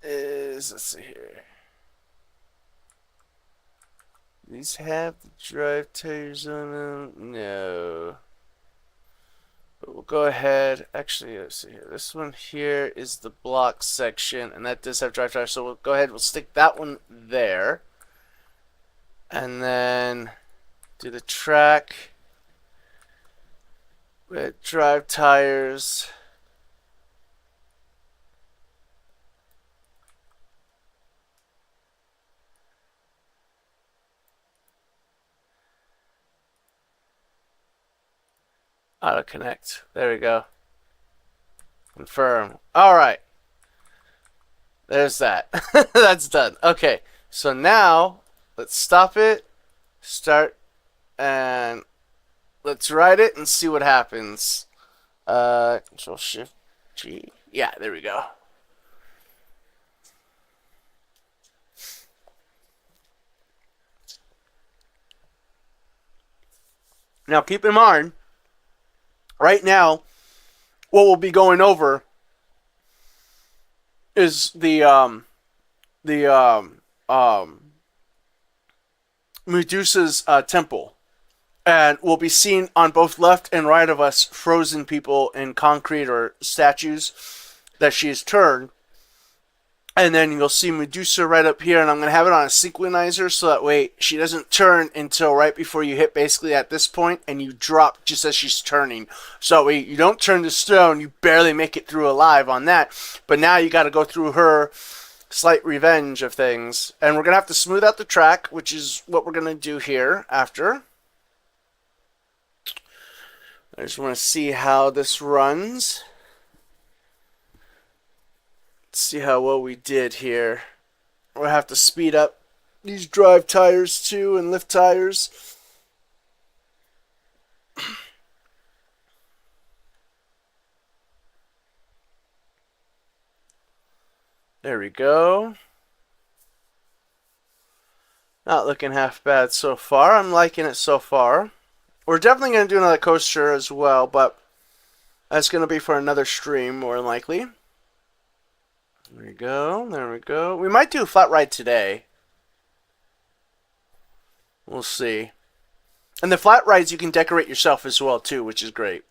is... Let's see here. These have the drive tires on them? No. We'll go ahead. Actually, let's see here. This one here is the block section, and that does have drive tires. So we'll go ahead. We'll stick that one there, and then do the track with drive tires. Auto connect. There we go. Confirm. All right. There's that. That's done. Okay. So now let's stop it, start, and let's ride it and see what happens. Control Shift G. Yeah, there we go. Now keep in mind, right now, what we'll be going over is the Medusa's temple, and we'll be seeing on both left and right of us frozen people in concrete or statues that she has turned. And then you'll see Medusa right up here, and I'm going to have it on a synchronizer so that way she doesn't turn until right before you hit basically at this point, and you drop just as she's turning. So that way you don't turn to stone, you barely make it through alive on that. But now you got to go through her slight revenge of things. And we're going to have to smooth out the track, which is what we're going to do here after. I just want to see how this runs. See how well we did here. We'll have to speed up these drive tires too and lift tires. There we go. Not looking half bad so far. I'm liking it so far. We're definitely going to do another coaster as well, but that's going to be for another stream more than likely. There we go. There we go. We might do a flat ride today. We'll see. And the flat rides you can decorate yourself as well too, which is great.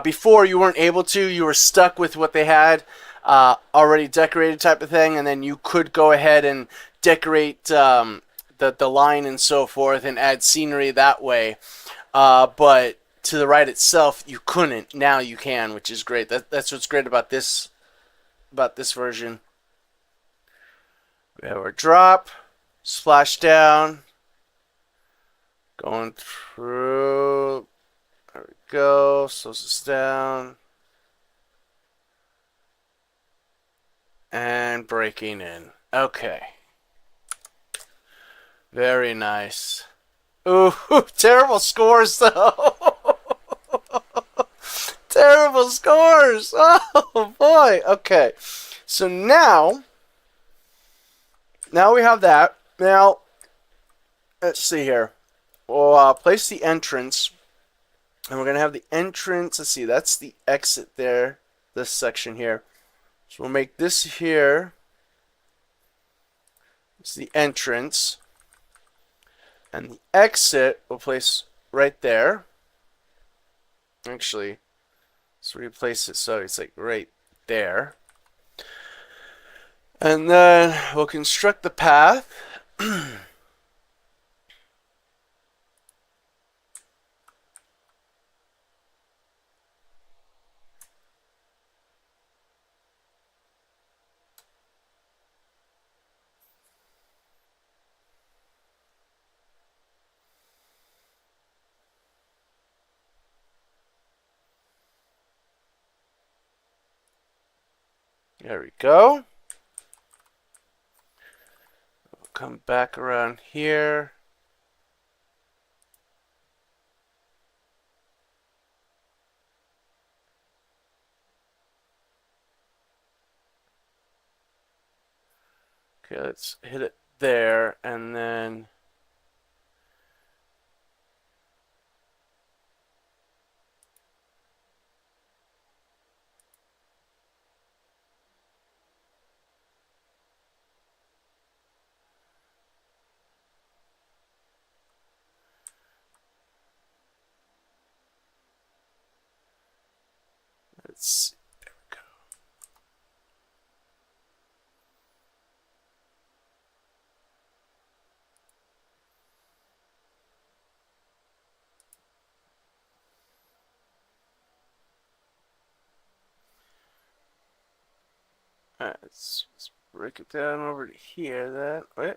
Before you weren't able to. You were stuck with what they had already decorated type of thing, and then you could go ahead and decorate the line and so forth and add scenery that way. But to the ride itself, you couldn't. Now you can, which is great. That's what's great about this version. We have our drop, splash down, going through. There we go. Slows us down. And breaking in. Okay. Very nice. Ooh, terrible scores though. Terrible scores. Oh boy. Okay. So now we have that. Now, let's see here. We'll place the entrance. And we're going to have the entrance. Let's see. That's the exit there. This section here. So we'll make this here. It's the entrance. And the exit we'll place right there. Actually, let's replace it so it's like right there. And then we'll construct the path. There we go. We'll come back around here. Okay, let's hit it there, and then let's. Alright, let's break it down over to here. Then wait,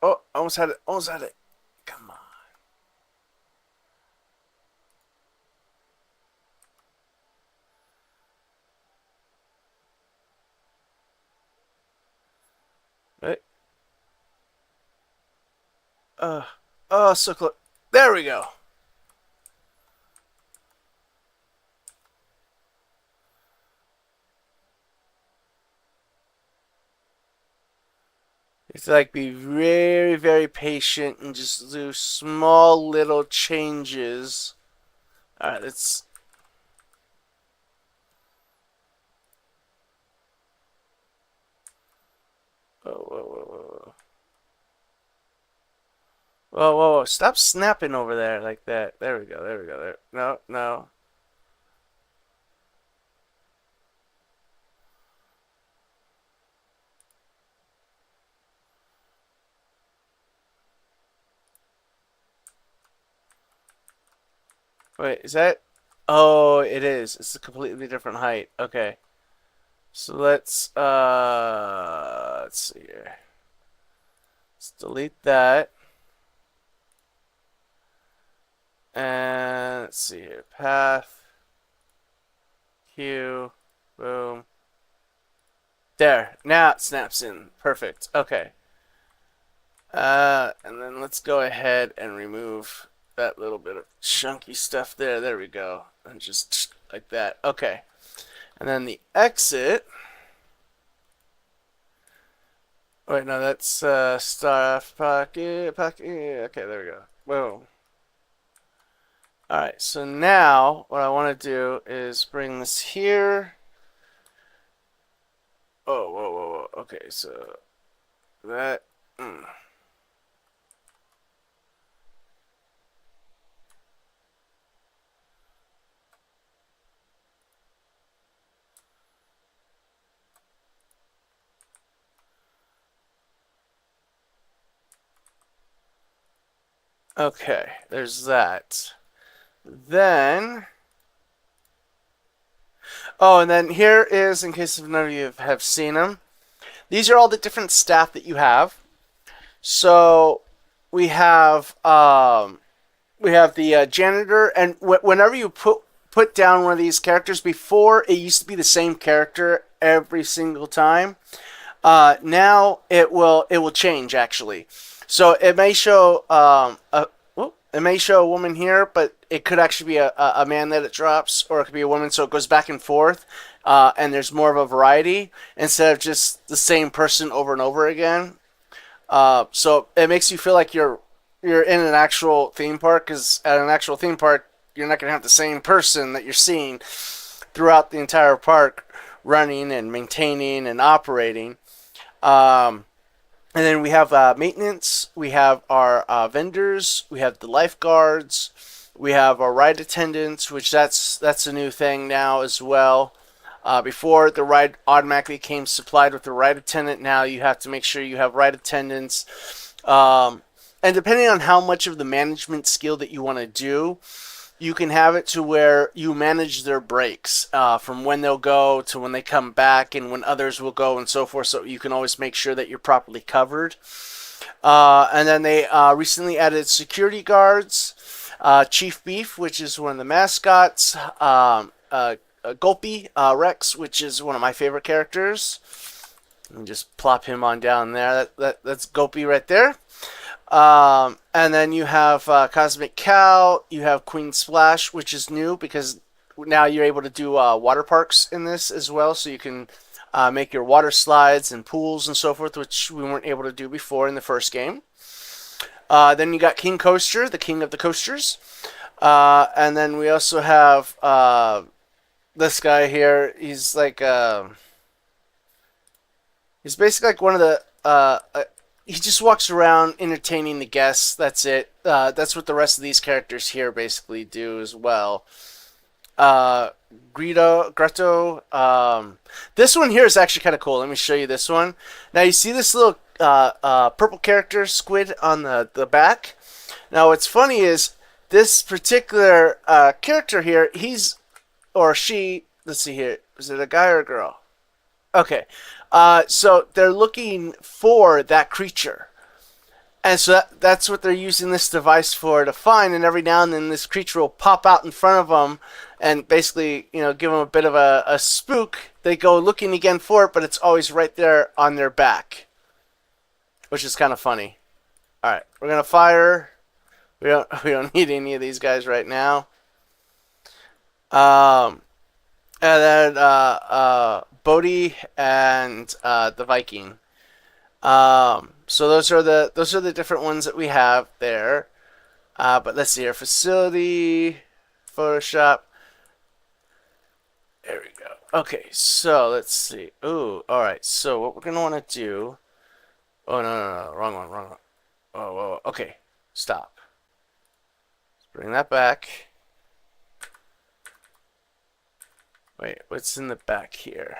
oh, almost had it, almost had it. Come on. Wait. Uh, oh, so close. There we go. It's like be very, very patient and just do small little changes. All right, let's. Whoa, whoa, whoa, whoa, whoa, whoa, whoa! Stop snapping over there like that. There we go. There we go. There. No, no. Wait, is that? Oh, it is. It's a completely different height. Okay. So let's see here. Let's delete that. And let's see here. Path. Hue. Boom. There. Now it snaps in. Perfect. Okay. And then let's go ahead and remove that little bit of chunky stuff there. There we go. And just like that. Okay. And then the exit. Wait, no, that's stuff pocket. Okay, there we go. Boom. Alright, so now what I want to do is bring this here. Oh, whoa, whoa, whoa. Okay, so that. Okay, there's that. Then, oh, and then here is, in case none of you have seen them, these are all the different staff that you have. So we have the janitor, and whenever you put down one of these characters, before it used to be the same character every single time. Now it will change actually. So it may show it may show a woman here, but it could actually be a man that it drops, or it could be a woman. So it goes back and forth, and there's more of a variety instead of just the same person over and over again. So it makes you feel like you're in an actual theme park, because at an actual theme park, you're not going to have the same person that you're seeing throughout the entire park running and maintaining and operating. And then we have maintenance, we have our vendors, we have the lifeguards, we have our ride attendants, which that's a new thing now as well. Before, the ride automatically came supplied with the ride attendant. Now you have to make sure you have ride attendants. And depending on how much of the management skill that you want to do, you can have it to where you manage their breaks from when they'll go to when they come back, and when others will go, and so forth, so you can always make sure that you're properly covered. And then they recently added security guards, Chief Beef, which is one of the mascots, Gulpy Rex, which is one of my favorite characters. And just plop him on down there. That's Gulpy right there. And then you have Cosmic Cow, you have Queen Splash, which is new because now you're able to do water parks in this as well, so you can make your water slides and pools and so forth, which we weren't able to do before in the first game. Then you got King Coaster, the king of the coasters. And then we also have this guy here. He's like he's basically like one of the he just walks around entertaining the guests. That's it. That's what the rest of these characters here basically do as well. Grotto. This one here is actually kind of cool. Let me show you this one. Now you see this little purple character squid on the back. Now what's funny is this particular character here, he's or she. Let's see here. Is it a guy or a girl? Okay. So they're looking for that creature. And so that's what they're using this device for to find. And every now and then this creature will pop out in front of them and basically, give them a bit of a spook. They go looking again for it, but it's always right there on their back, which is kind of funny. All right, we're gonna fire. We don't need any of these guys right now. And then Bodhi and the Viking. So those are the different ones that we have there. But let's see here. Facility, Photoshop. There we go. Okay, so let's see. Ooh, all right. So what we're gonna want to do. Oh no, wrong one. Oh, whoa. Okay, stop. Let's bring that back. Wait, what's in the back here?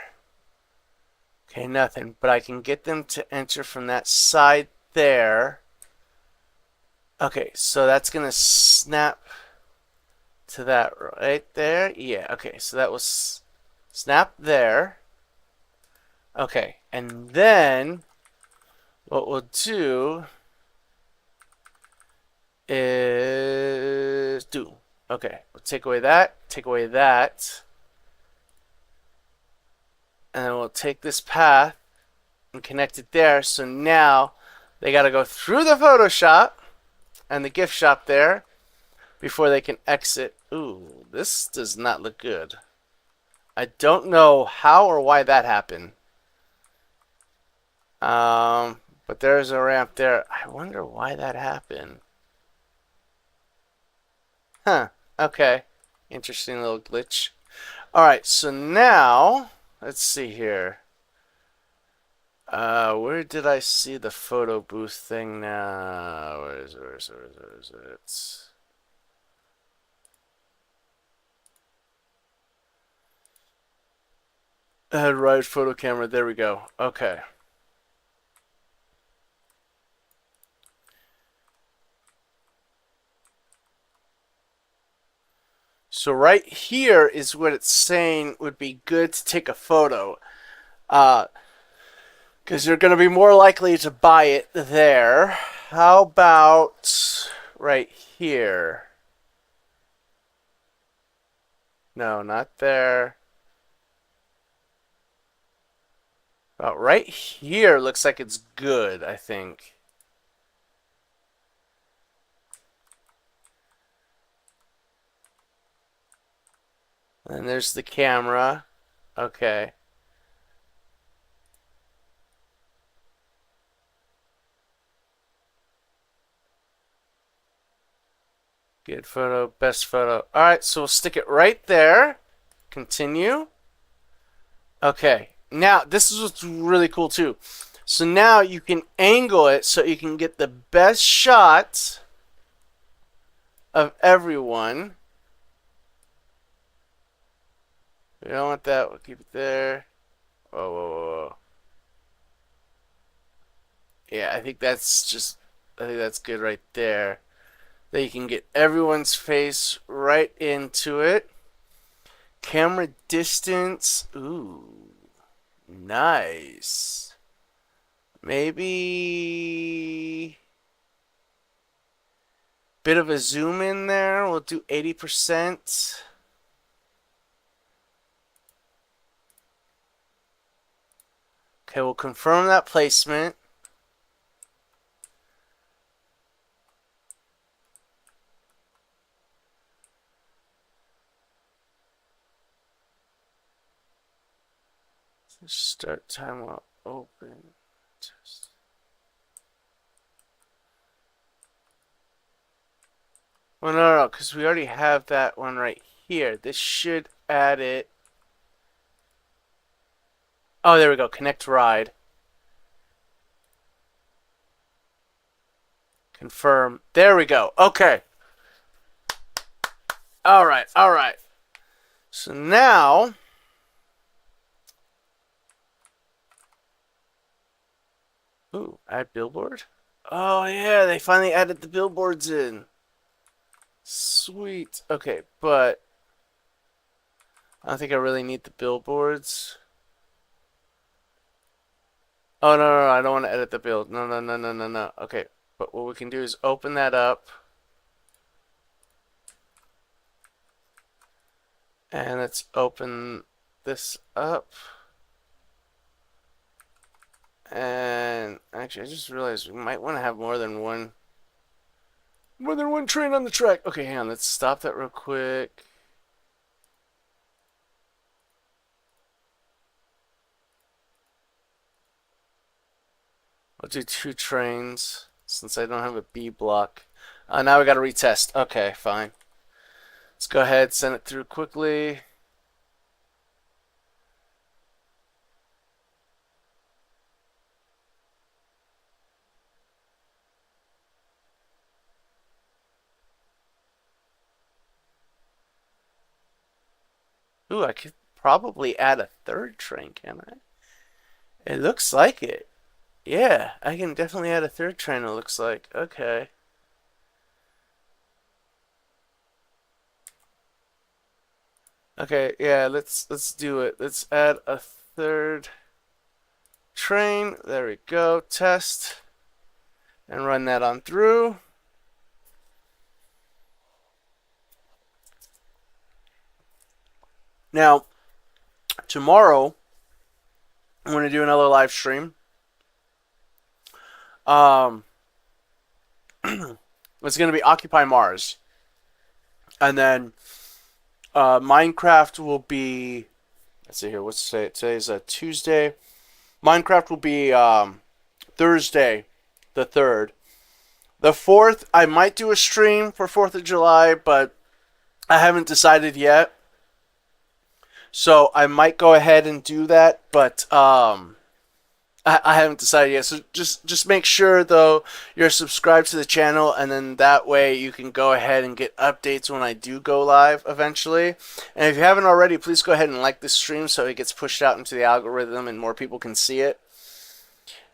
Okay, nothing. But I can get them to enter from that side there. Okay, so that's going to snap to that right there. Yeah, okay, so that was snap there. Okay, and then what we'll do is do. Okay, we'll take away that, and then we'll take this path and connect it there. So now they got to go through the Photoshop and the gift shop there before they can exit. Ooh, this does not look good. I don't know how or why that happened. But there's a ramp there. I wonder why that happened. Huh. Okay. Interesting little glitch. Alright, so now let's see here. Where did I see the photo booth thing now? Where is it? Right, photo camera. There we go. Okay. So right here is what it's saying would be good to take a photo. Because you're going to be more likely to buy it there. How about right here? No, not there. About right here looks like it's good, I think. And there's the camera. Okay. Good photo, best photo. Alright, so we'll stick it right there. Continue. Okay. Now, this is what's really cool too. So now you can angle it so you can get the best shot of everyone. We don't want that. We'll keep it there. Whoa. Yeah, I think that's good right there. That you can get everyone's face right into it. Camera distance. Ooh. Nice. Maybe bit of a zoom in there. We'll do 80%. Okay, we'll confirm that placement. Start time while open. Test. Well, no, because we already have that one right here. This should add it. Oh, there we go. Connect ride. Confirm. There we go. Okay. All right. So now, ooh, add billboard. Oh yeah, they finally added the billboards in. Sweet. Okay, but I don't think I really need the billboards. Oh no, I don't want to edit the build. No. Okay, but what we can do is open that up. And let's open this up. And actually, I just realized we might want to have more than one train on the track. Okay, hang on. Let's stop that real quick. I'll do 2 trains since I don't have a B block. Now we got to retest. Okay, fine. Let's go ahead, send it through quickly. Ooh, I could probably add a 3rd train, can I? It looks like it. Yeah, I can definitely add a 3rd train, it looks like. Okay. Okay, yeah, let's do it. Let's add a 3rd train. There we go. Test. And run that on through. Now, tomorrow, I'm going to do another live stream. It's going to be Occupy Mars. And then Minecraft will be, let's see here, what's today? Today's a Tuesday. Minecraft will be Thursday, the 3rd. The 4th, I might do a stream for 4th of July, but I haven't decided yet. So I might go ahead and do that, but I haven't decided yet. So just make sure though you're subscribed to the channel, and then that way you can go ahead and get updates when I do go live eventually. And if you haven't already, please go ahead and like this stream so it gets pushed out into the algorithm and more people can see it.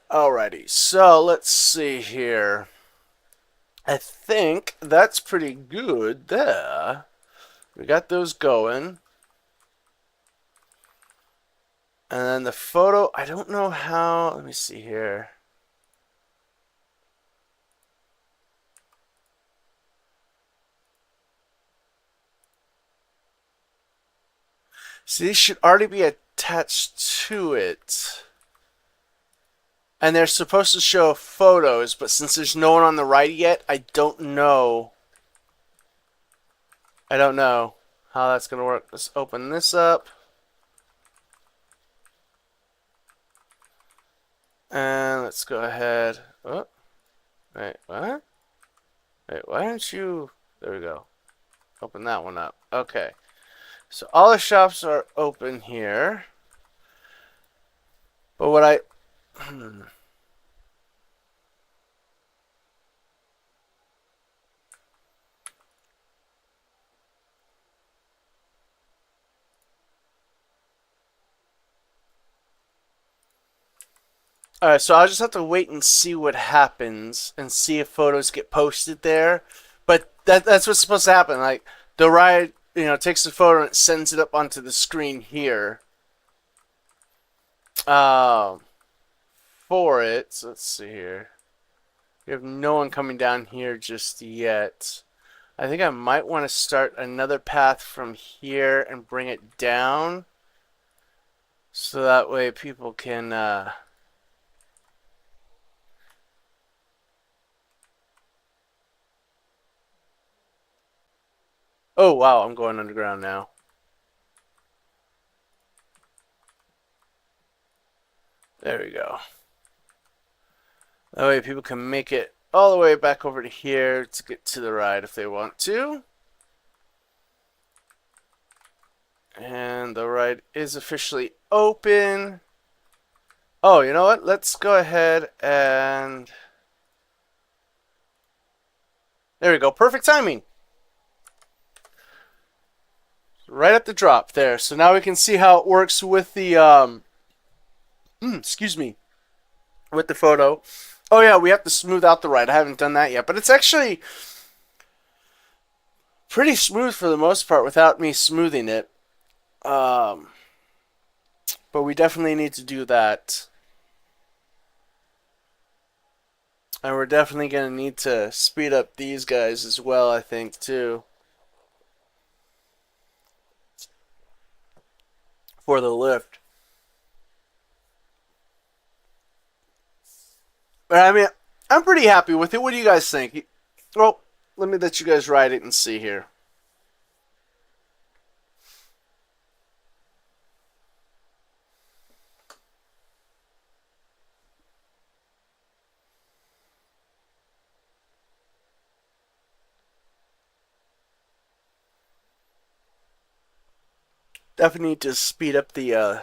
Alrighty, so let's see here. I think that's pretty good there. We got those going. And then the photo, I don't know how, let me see here. See, these should already be attached to it. And they're supposed to show photos, but since there's no one on the right yet, I don't know. How that's going to work. Let's open this up. And let's go ahead. Oh, wait, what? Wait, why don't you... There we go. Open that one up. Okay. So all the shops are open here. But what I... Alright, so I'll just have to wait and see what happens and see if photos get posted there. But that's what's supposed to happen. Like, the ride, takes the photo and it sends it up onto the screen here. For it. So let's see here. We have no one coming down here just yet. I think I might want to start another path from here and bring it down. So that way people can... Oh, wow, I'm going underground now. There we go. That way people can make it all the way back over to here to get to the ride if they want to. And the ride is officially open. Oh, you know what? Let's go ahead and... There we go. Perfect timing. right at the drop there. So now we can see how it works with the excuse me, with the photo. Oh yeah, we have to smooth out the ride. I haven't done that yet, but it's actually pretty smooth for the most part without me smoothing it. Um, but we definitely need to do that. And we're definitely going to need to speed up these guys as well, I think, too. For the lift. But I mean, I'm pretty happy with it. What do you guys think? Well, let me let you guys ride it and see here. Definitely need to speed up the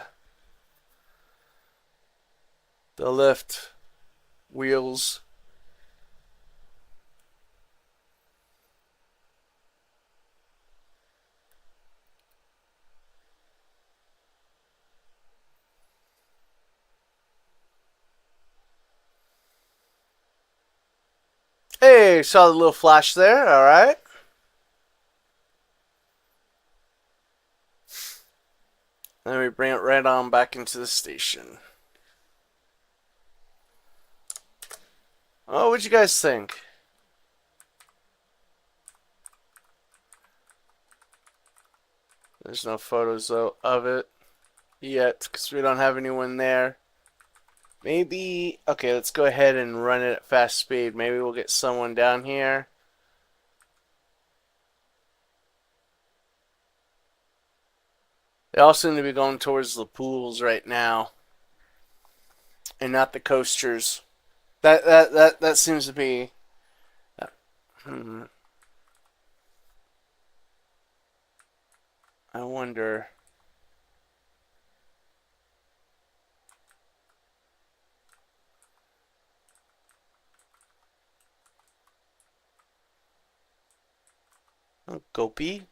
lift wheels. Hey, saw the little flash there. All right. Then we bring it right on back into the station. Oh, what'd you guys think? There's no photos though of it yet because we don't have anyone there. Maybe, okay, let's go ahead and run it at fast speed. Maybe we'll get someone down here. They all seem to be going towards the pools right now and not the coasters. That seems to be. Hmm, I wonder. Oh, Gopi.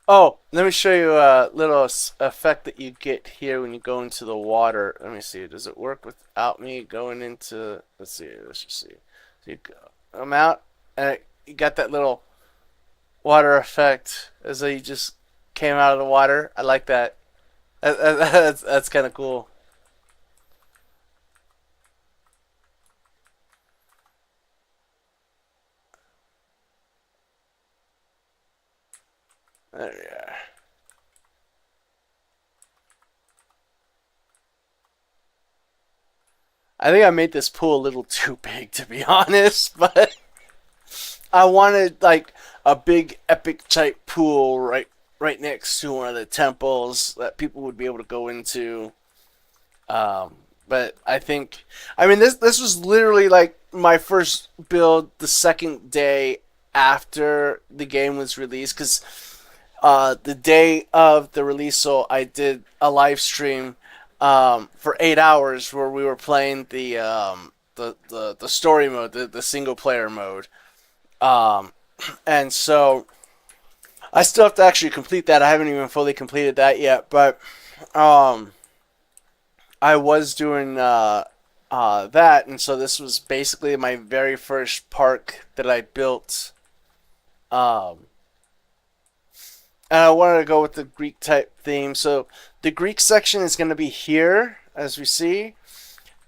Oh, let me show you a little effect that you get here when you go into the water. Let me see. Does it work without me going into? Let's see. Let's just see. So you go, I'm out, and you got that little water effect as though you just came out of the water. I like that. That's kind of cool. There we are. I think I made this pool a little too big, to be honest, but I wanted like a big epic type pool right next to one of the temples that people would be able to go into. Um, but I think, I mean, this was literally like my first build the second day after the game was released because the day of the release, so I did a live stream for 8 hours where we were playing the story mode, the single player mode. Um, and so I still have to actually complete that. I haven't even fully completed that yet, but um, I was doing that, and so this was basically my very first park that I built. Um, and I wanted to go with the Greek type theme. So the Greek section is going to be here, as we see.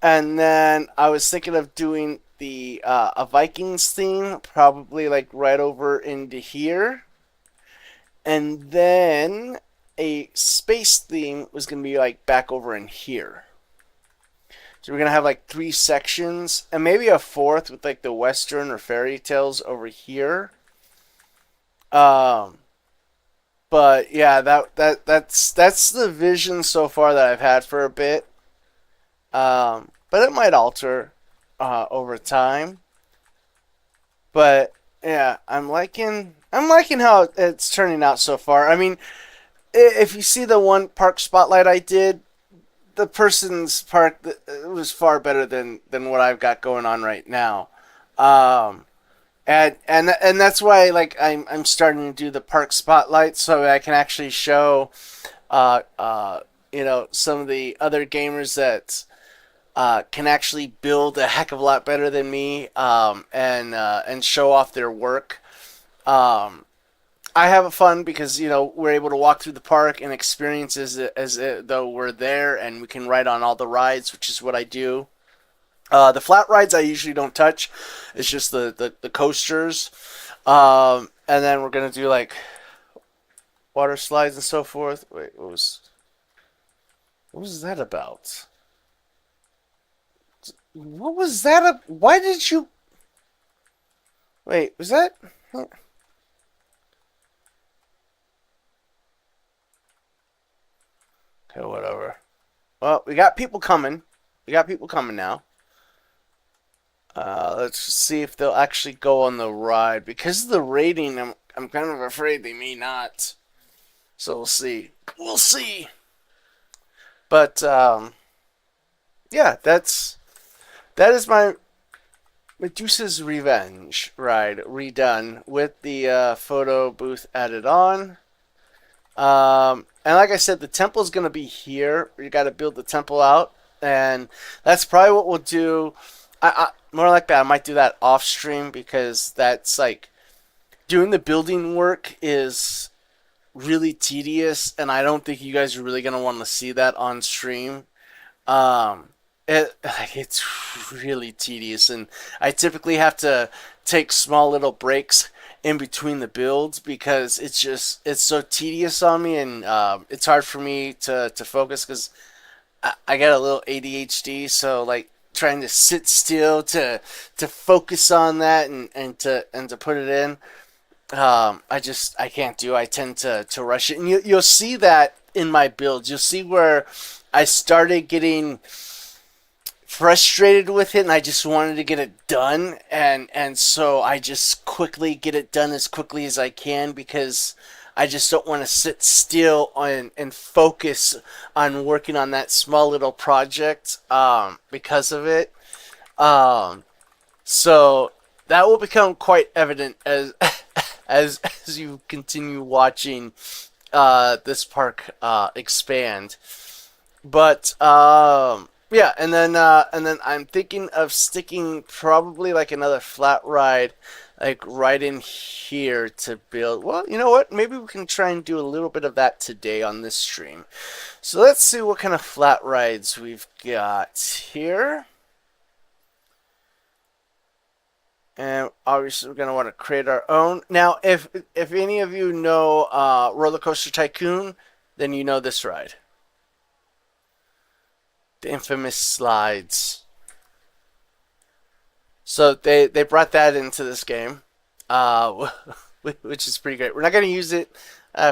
And then I was thinking of doing the a Vikings theme, probably like right over into here. And then a space theme was going to be like back over in here. So we're going to have like three sections and maybe a fourth with like the Western or fairy tales over here. Um, but yeah, that's the vision so far that I've had for a bit. But it might alter over time. But yeah, I'm liking how it's turning out so far. I mean, if you see the one park spotlight I did, the person's park was far better than what I've got going on right now. Um, And that's why like I'm starting to do the park spotlight so I can actually show uh uh some of the other gamers that can actually build a heck of a lot better than me, and show off their work. Um, I have fun because we're able to walk through the park and experience as though we're there, and we can ride on all the rides, which is what I do. The flat rides I usually don't touch. It's just the coasters. And then we're gonna do like water slides and so forth. Wait, what was that about? What was that? Why did you wait? Was that? Okay, whatever. Well, we got people coming. We got people coming now. Let's see if they'll actually go on the ride. Because of the rating, I'm kind of afraid they may not. So we'll see. We'll see. But yeah, that is my Medusa's Revenge ride redone with the photo booth added on. And like I said, the temple is going to be here. You got to build the temple out, and that's probably what we'll do. More like that, I might do that off stream because that's like doing the building work is really tedious, and I don't think you guys are really gonna want to see that on stream. Um, it's really tedious, and I typically have to take small little breaks in between the builds because it's so tedious on me, and it's hard for me to focus because I got a little ADHD, so like trying to sit still to focus on that and to put it in. I can't do. I tend to rush it, and you'll see that in my builds. You'll see where I started getting frustrated with it, and I just wanted to get it done, and so I just quickly get it done as quickly as I can because I just don't want to sit still and focus on working on that small little project because of it. Um, so that will become quite evident as as you continue watching this park expand. But yeah, and then I'm thinking of sticking probably like another flat ride, like right in here to build. Well, you know what? Maybe we can try and do a little bit of that today on this stream. So let's see what kind of flat rides we've got here. And obviously, we're going to want to create our own. Now, if any of you know Roller Coaster Tycoon, then you know this ride. The infamous slides. So they brought that into this game, which is pretty great. We're not going to use it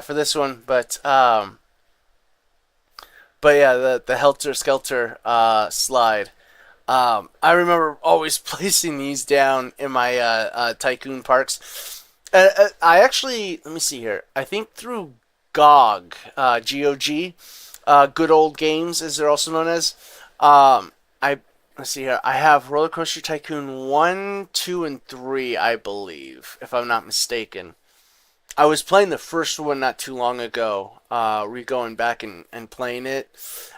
for this one, but yeah, the Helter Skelter slide. I remember always placing these down in my tycoon parks. I actually, let me see here. I think through GOG, Good Old Games, as they're also known as. I let's see here. I have Roller Coaster Tycoon 1, 2, and 3, I believe, if I'm not mistaken. I was playing the first one not too long ago, re-going back and playing it.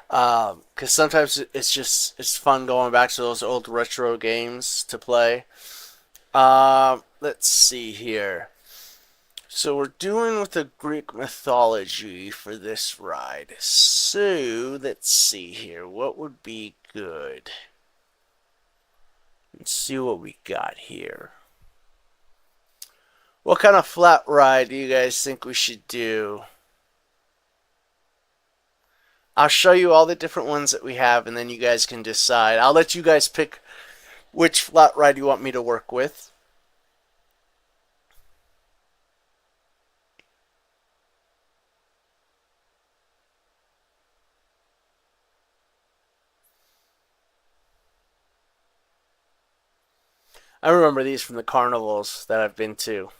Because sometimes it's fun going back to those old retro games to play. Let's see here. So we're doing with the Greek mythology for this ride. So let's see here. What would be good? Let's see what we got here. What kind of flat ride do you guys think we should do? I'll show you all the different ones that we have, and then you guys can decide. I'll let you guys pick which flat ride you want me to work with. I remember these from the carnivals that I've been to.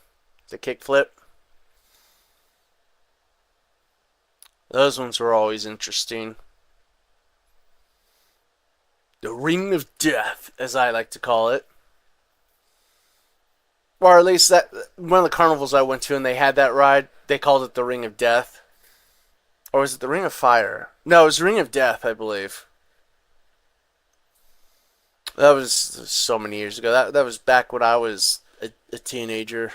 The kickflip. Those ones were always interesting. The Ring of Death, as I like to call it. or at least that one of the carnivals I went to, and they had that ride. They called it the Ring of Death, or was it the Ring of Fire? No, it was the Ring of Death, I believe. That was so many years ago. That was back when I was a teenager.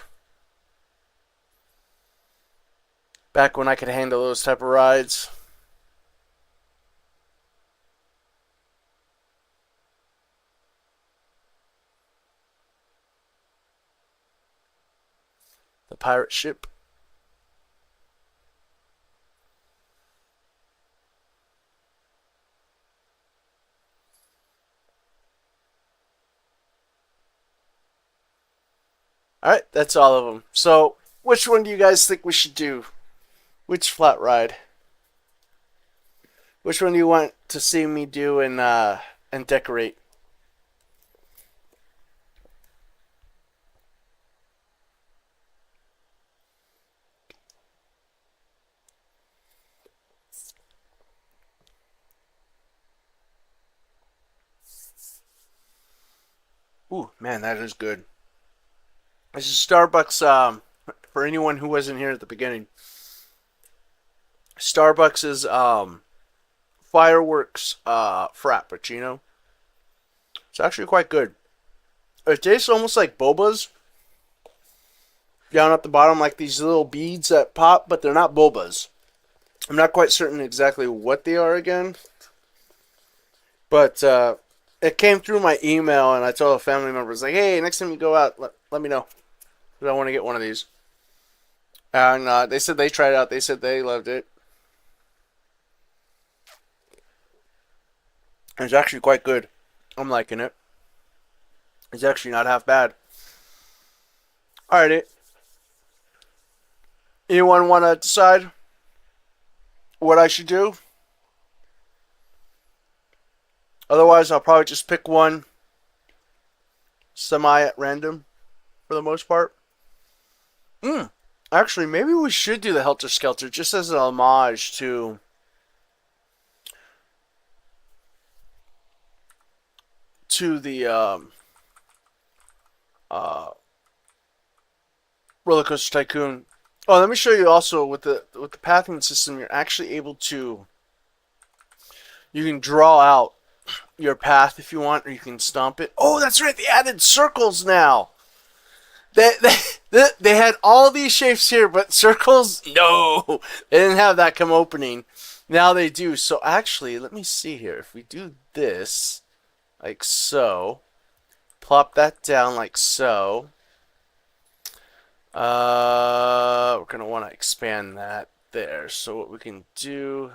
Back when I could handle those type of rides. The pirate ship. All right, that's all of them. So, which one do you guys think we should do? Which flat ride? Which one do you want to see me do and decorate? Ooh, man, that is good. This is Starbucks. For anyone who wasn't here at the beginning, Starbucks is fireworks frappuccino. It's actually quite good. It tastes almost like bobas down at the bottom, like these little beads that pop, but they're not bobas. I'm not quite certain exactly what they are again, but it came through my email, and I told a family member, like, hey, next time you go out, let me know, because I want to get one of these. And they said they tried it out. They said they loved it. It's actually quite good. I'm liking it. It's actually not half bad. Alrighty. Anyone want to decide what I should do? Otherwise, I'll probably just pick one semi at random for the most part. Actually, maybe we should do the Helter Skelter just as an homage to the Roller Coaster Tycoon. Oh, let me show you also with the pathing system. You're actually able to you can draw out your path if you want, or you can stomp it. Oh, that's right. They added circles now. They had all these shapes here, but circles, no. They didn't have that come opening. Now they do. So actually, let me see here. If we do this, like so, plop that down like so. We're going to want to expand that there. So what we can do,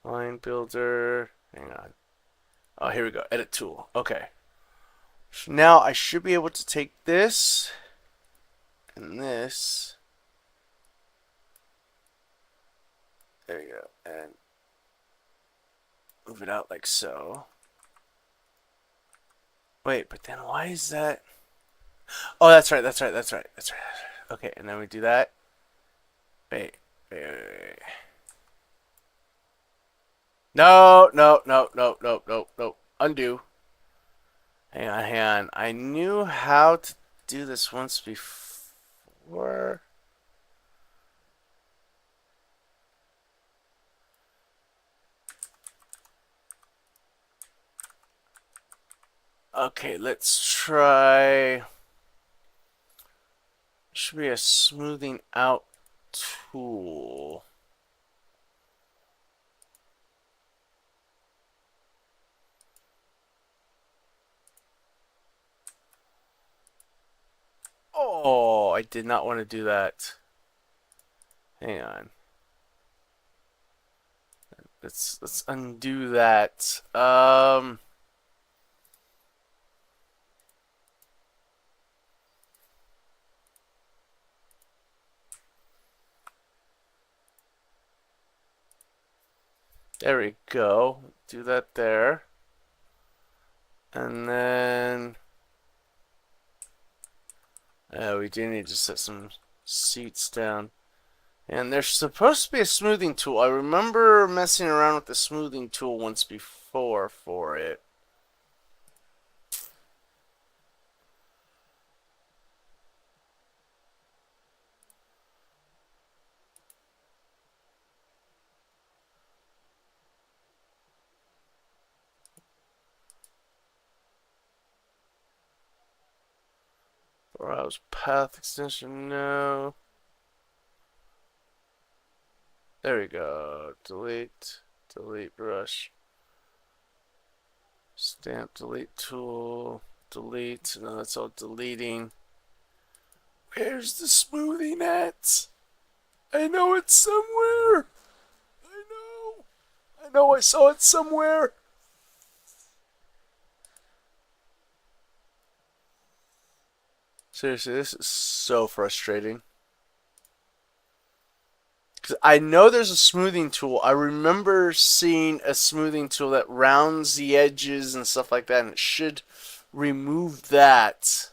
line builder, hang on. Oh, here we go. Edit tool. Okay. So now I should be able to take this and this. There you go. And move it out like so. Wait, but then why is that? Oh, that's right. Okay, and then we do that. Wait. No. Undo. Hang on. I knew how to do this once before. Okay, let's try. Should be a smoothing out tool. Oh, I did not want to do that. Hang on. Let's undo that. There we go. Do that there. And then we do need to set some seats down. And there's supposed to be a smoothing tool. I remember messing around with the smoothing tool once before for it. Browse path extension, no. There we go. Delete, delete brush. Stamp delete tool, delete. No, that's all deleting. Where's the smoothing at? I know it's somewhere. I know. I know I saw it somewhere. Seriously, this is so frustrating. Because I know there's a smoothing tool. I remember seeing a smoothing tool that rounds the edges and stuff like that, and it should remove that.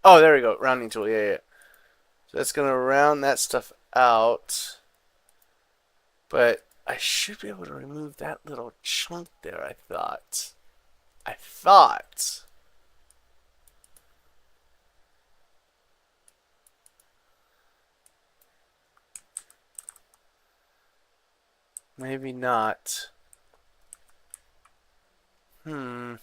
Oh, there we go. Rounding tool. Yeah, yeah. So that's going to round that stuff out. But I should be able to remove that little chunk there, I thought. I thought. Maybe not. That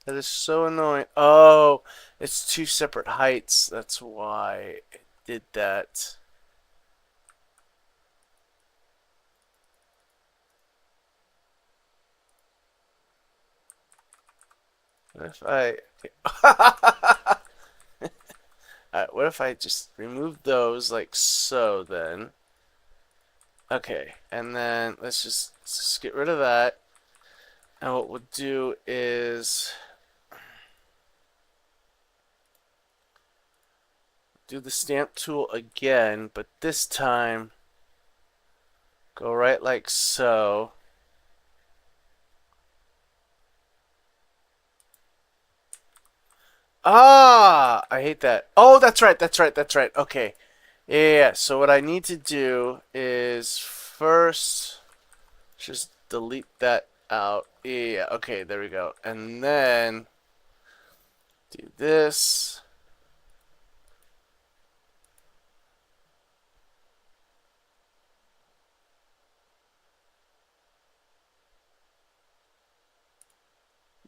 is so annoying. Oh, it's two separate heights. That's why it did that. What if I... Alright, what if I just remove those like so then? Okay, and then let's just get rid of that. And what we'll do is do the stamp tool again, but this time go right like so. Ah, I hate that. Oh, that's right, that's right, that's right. Okay. Yeah, so what I need to do is first just delete that out. Yeah, okay, there we go. And then do this.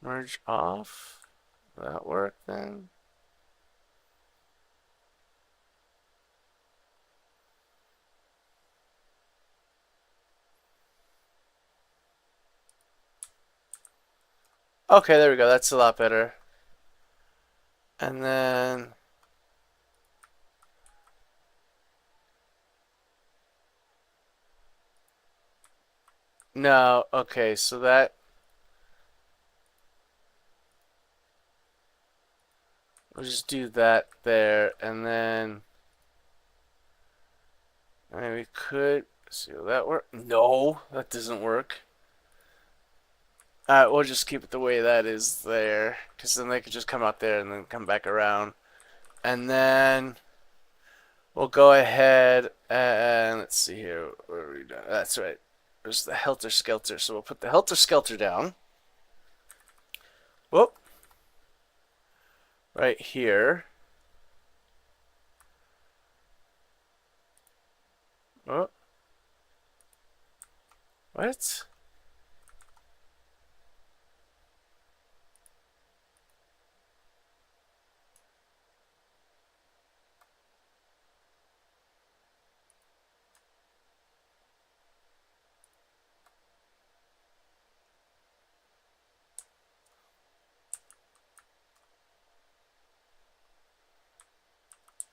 Merge off. Will that work then? Okay, there we go. That's a lot better. And then no, okay, so that we'll just do that there, and then I mean we could see, will that work? No, that doesn't work. We'll just keep it the way that is there, because then they could just come out there and then come back around. And then we'll go ahead and let's see here. What are we doing? That's right. There's the Helter Skelter. So we'll put the Helter Skelter down. Whoop. Right here. Oh. What?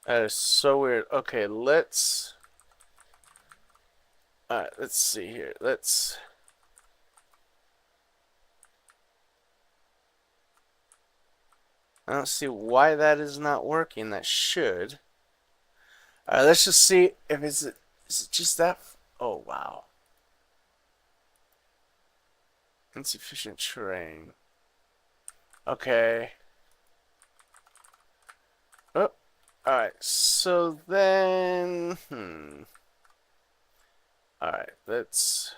That is so weird. Okay, let's... Alright, let's see here. Let's... I don't see why that is not working. That should. Alright, let's just see if is it just that... Oh, wow. Insufficient terrain. Okay. Oh, alright. So then... Alright, let's...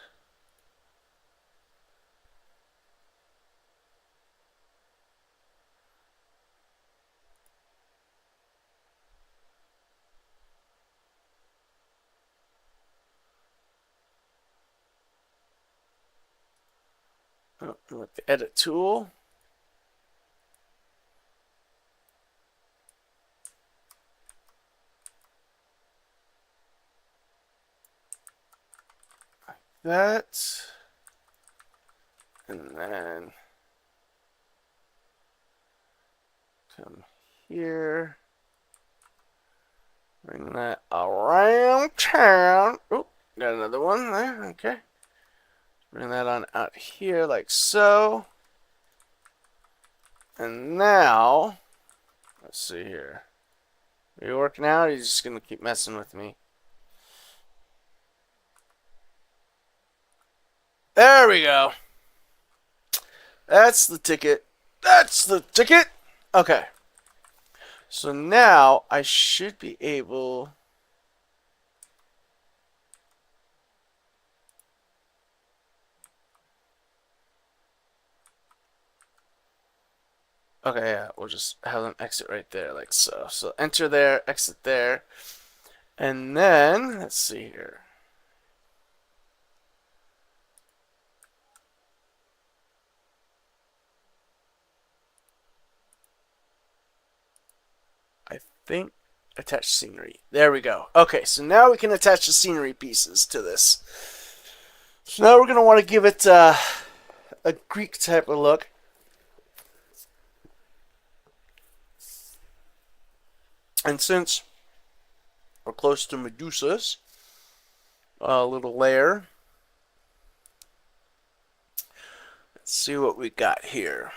With the edit tool. Like that. And then come here. Bring that around town. Oh, got another one there. Okay. Bring that on out here like so. And now, let's see here. Are you working out, or are you just going to keep messing with me? There we go. That's the ticket. That's the ticket. Okay. So now I should be able... Okay, yeah, we'll just have them exit right there, like so. So enter there, exit there. And then, let's see here. I think attach scenery. There we go. Okay, so now we can attach the scenery pieces to this. So now we're going to want to give it a Greek type of look. And since we're close to Medusa's little lair, let's see what we got here.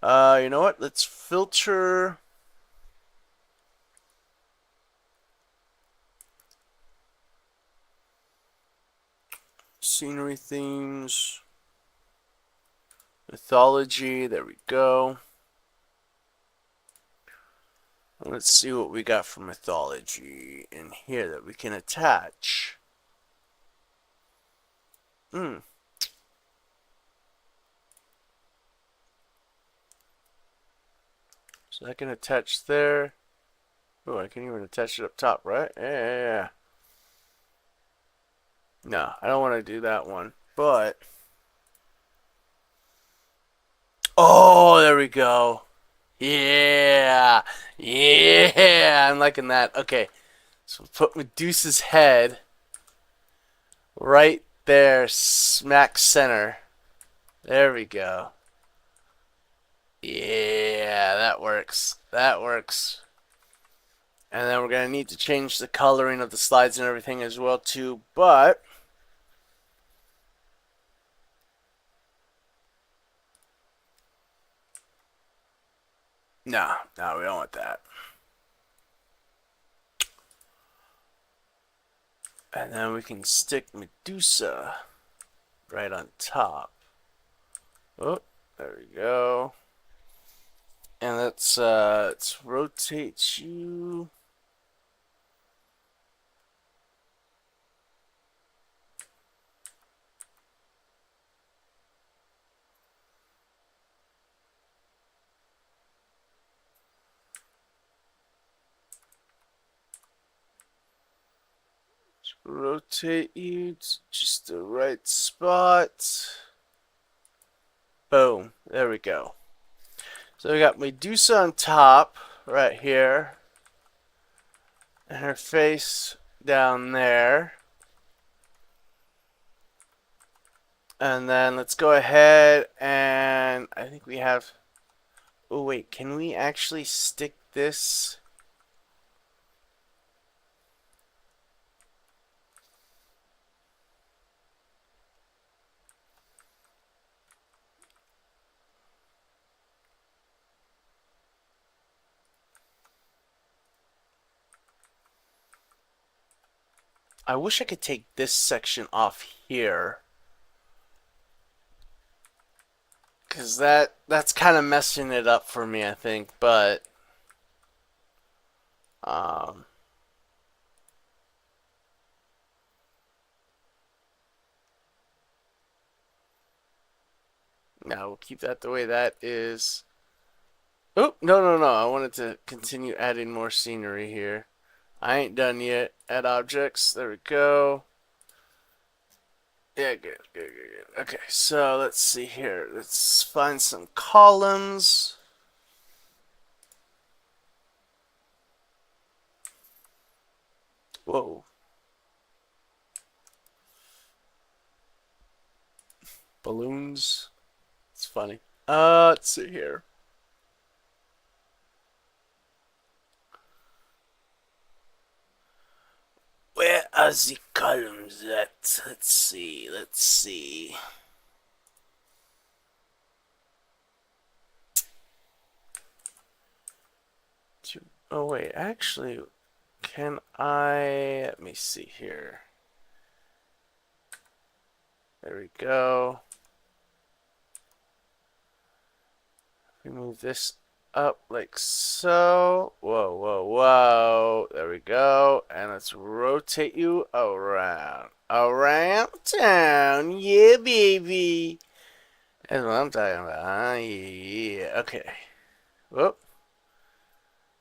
You know what? Let's filter scenery themes, mythology. There we go. Let's see what we got for mythology in here that we can attach. So I can attach there. Oh, I can even attach it up top, right? Yeah. No, I don't want to do that one. But... oh, there we go. Yeah. Yeah. I'm liking that. Okay. So put Medusa's head right there, smack center. There we go. Yeah, that works. That works. And then we're going to need to change the coloring of the slides and everything as well too, but no, we don't want that. And then we can stick Medusa right on top. Oh, there we go. And let's rotate you. Rotate you to just the right spot. Boom. There we go. So we got Medusa on top right here. And her face down there. And then let's go ahead and I think we have... oh wait, can we actually stick this... I wish I could take this section off here. Because that's kind of messing it up for me, I think. But now we'll keep that the way that is. Oh, no. I wanted to continue adding more scenery here. I ain't done yet. Add objects. There we go. Yeah, good, good, good, good. Okay, so let's see here. Let's find some columns. Whoa. Balloons. It's funny. Let's see here. Where are the columns at? Let's see, let's see. Oh, wait, actually, can I... Let me see here. There we go. We move this up like so. Whoa, whoa, whoa. There we go. And let's rotate you around. Around town. Yeah, baby. That's what I'm talking about. Yeah. Okay. Whoop.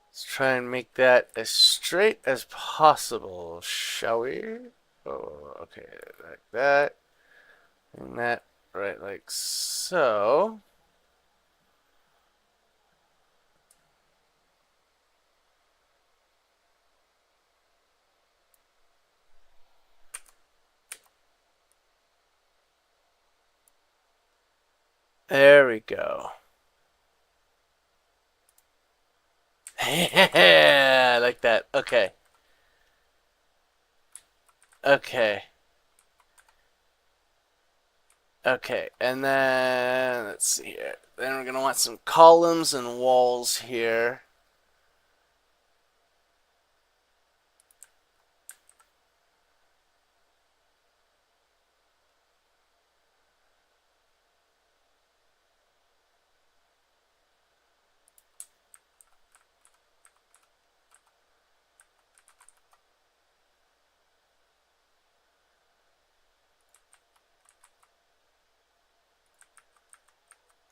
Let's try and make that as straight as possible, shall we? Oh, okay. Like that. And that right like so. There we go. Like that. Okay. Okay. Okay. And then let's see here. Then we're gonna want some columns and walls here.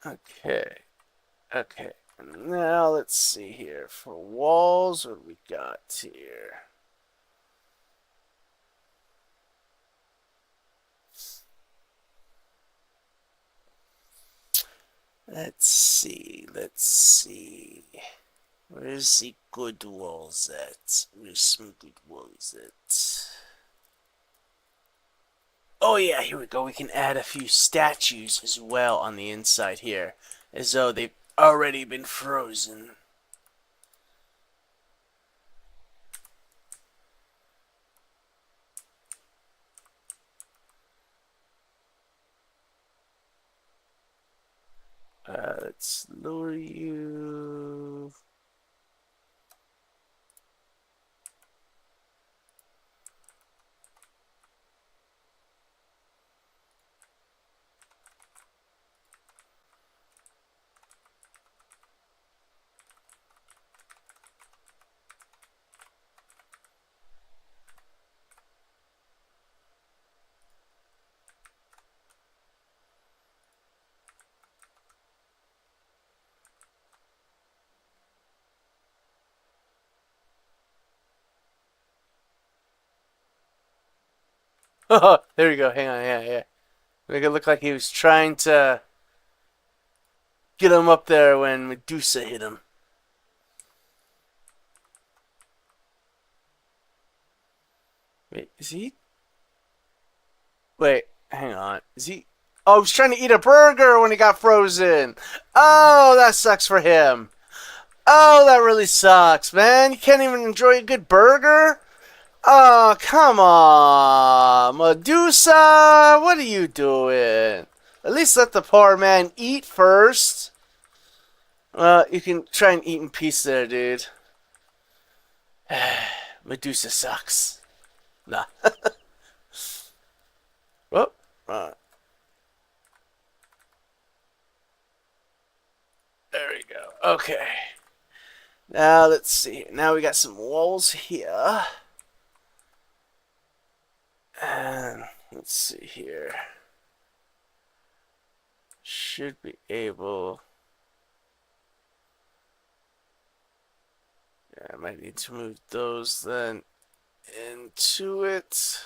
Okay. Okay. Now let's see here. For walls, what do we got here? Let's see. Let's see. Where's the good walls at? Where's some good walls at? Oh yeah, here we go. We can add a few statues as well on the inside here, as though they've already been frozen. Let's lower you. Oh, there we go. Hang on, yeah. Make it look like he was trying to get him up there when Medusa hit him. Wait, is he? Wait, hang on. Is he? Oh, he was trying to eat a burger when he got frozen. Oh, that sucks for him. Oh, that really sucks, man. You can't even enjoy a good burger? Oh, come on. Medusa, what are you doing? At least let the poor man eat first. You can try and eat in peace there, dude. Medusa sucks. Nah. Well, there we go. Okay. Now let's see. Now we got some walls here. And let's see here. Should be able. Yeah, I might need to move those then into it.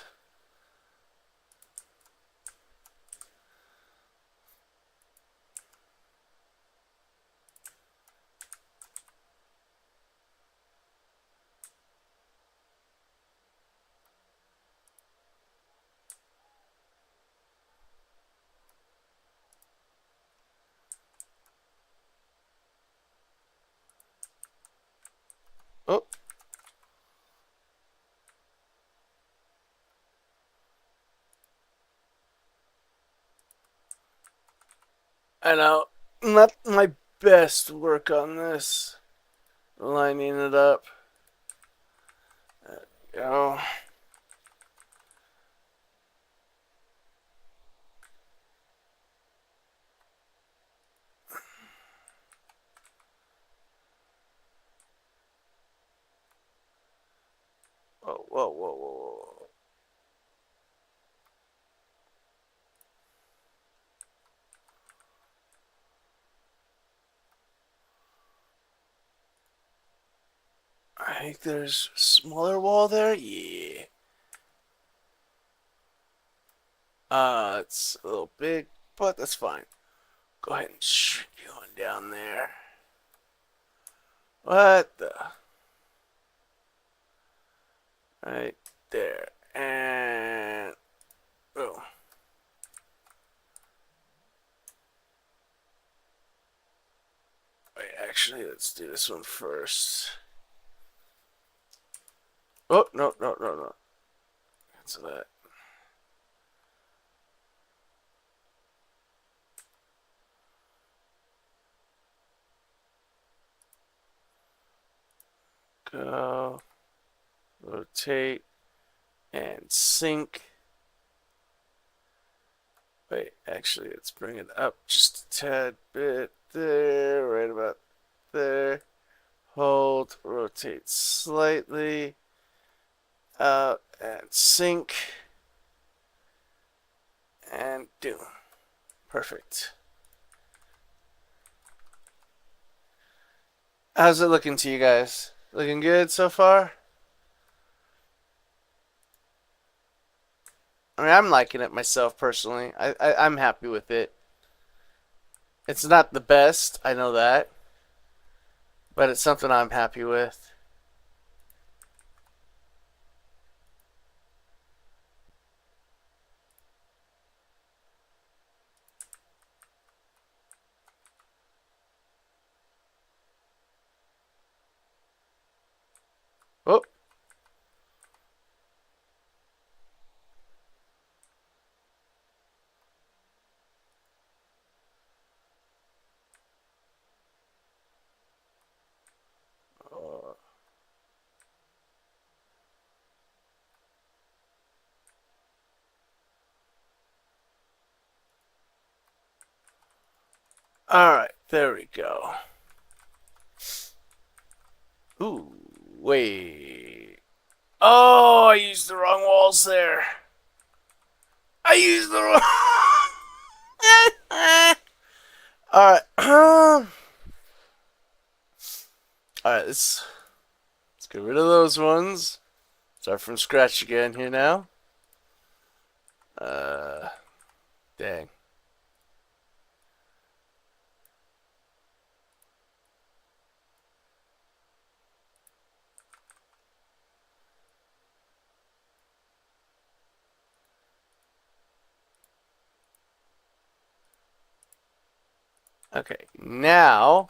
I know. Not my best work on this. Lining it up. There we go. Whoa, whoa, whoa, whoa, whoa. I think there's a smaller wall there. Yeah. It's a little big, but that's fine. Go ahead and shrink you on down there. What the? Right there. And oh. Wait, actually, let's do this one first. Oh, no, no, no, no. Cancel that. Go. Rotate. And sync. Wait, actually, let's bring it up just a tad bit there, right about there. Hold, rotate slightly, out, and sync. And do. Perfect. How's it looking to you guys? Looking good so far? I mean, I'm liking it myself personally. I'm happy with it. It's not the best, I know that, but it's something I'm happy with. Oh, all right, there we go. Ooh, wait. Oh, I used the wrong walls there. I used the wrong. All right. All right. Let's get rid of those ones. Start from scratch again here now. Dang. Okay. Now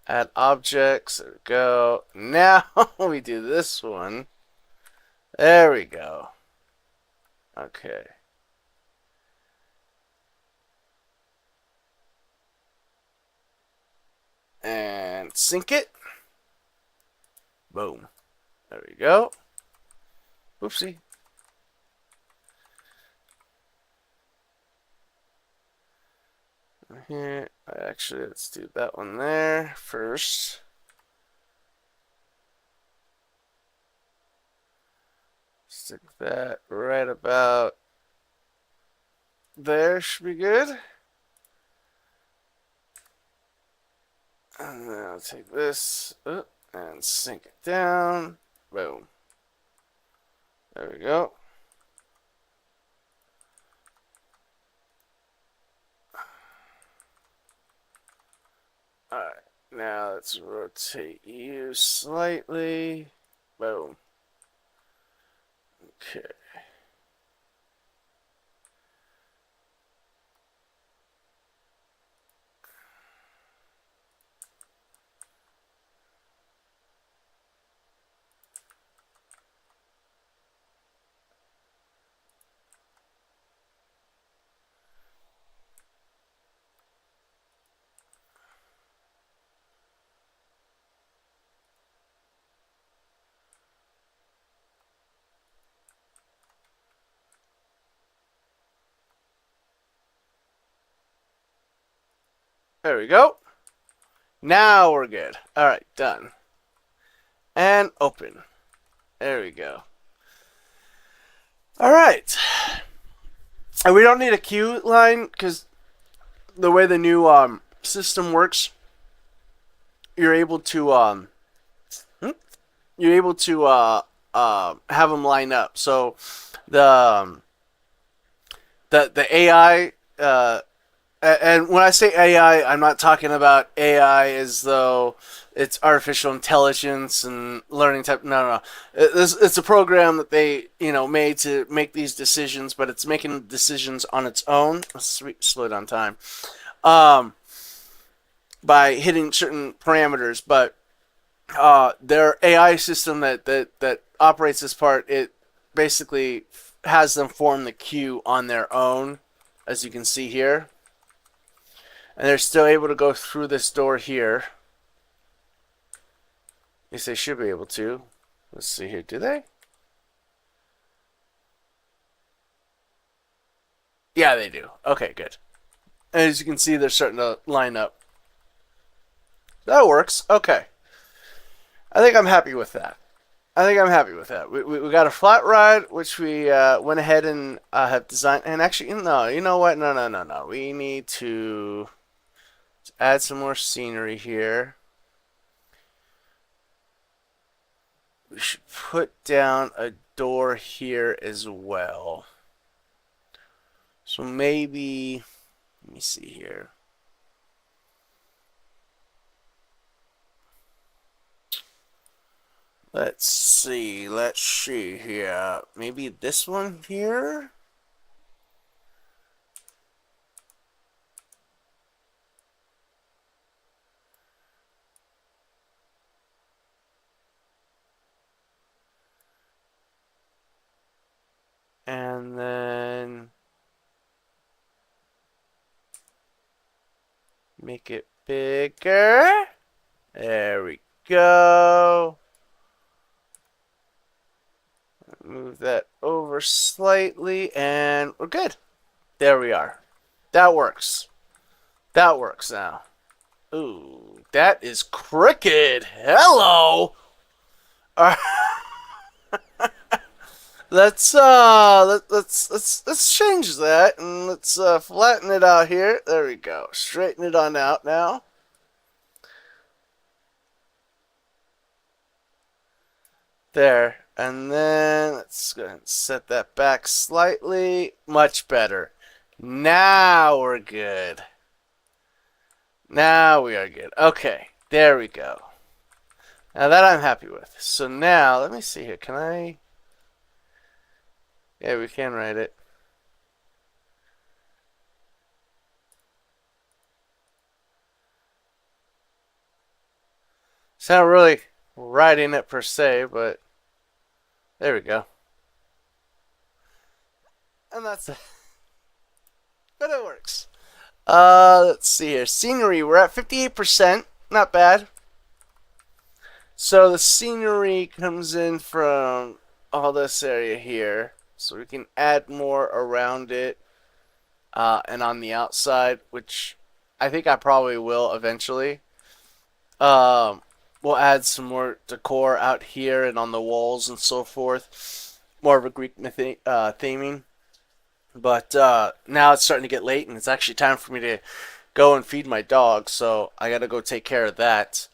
add objects. There we go. Now we do this one. There we go. Okay. And sync it. Boom. There we go. Oopsie. Here, actually, let's do that one there first. Stick that right about there, should be good. And then I'll take this and sink it down. Boom. There we go. Alright, now let's rotate you slightly. Boom. Okay. There we go. Now we're good. All right, done. And open. There we go. All right. And we don't need a queue line because the way the new system works, you're able to have them line up. So the the AI and when I say AI, I'm not talking about AI as though it's artificial intelligence and learning type. No, no, it's a program that they made to make these decisions, but it's making decisions on its own. Sweet, slow down time. Um, by hitting certain parameters, but their AI system that operates this part, it basically has them form the queue on their own, as you can see here. And they're still able to go through this door here. At least they should be able to. Let's see here. Do they? Yeah, they do. Okay, good. And as you can see, they're starting to line up. That works. Okay. I think I'm happy with that. We got a flat ride, which we went ahead and have designed. And actually, no, you know what? No. We need to add some more scenery here. We should put down a door here as well. So maybe, let me see here. Let's see here. Maybe this one here? And then make it bigger. There we go. Move that over slightly, and we're good. There we are. That works. That works now. Ooh, that is crooked. Hello. Let's change that and let's flatten it out here. There we go. Straighten it on out now. There. And then let's go ahead and set that back slightly. Much better. Now we're good. Now we are good. Okay. There we go. Now that I'm happy with. So now, let me see here. Can I? Yeah, we can write it. It's not really writing it per se, but there we go. And that's it. But it works. Let's see here. Scenery, we're at 58%. Not bad. So the scenery comes in from all this area here. So we can add more around it. And on the outside, which I think I probably will eventually. We'll add some more decor out here and on the walls and so forth. More of a Greek theming. But now it's starting to get late, and it's actually time for me to go and feed my dog. So I got to go take care of that.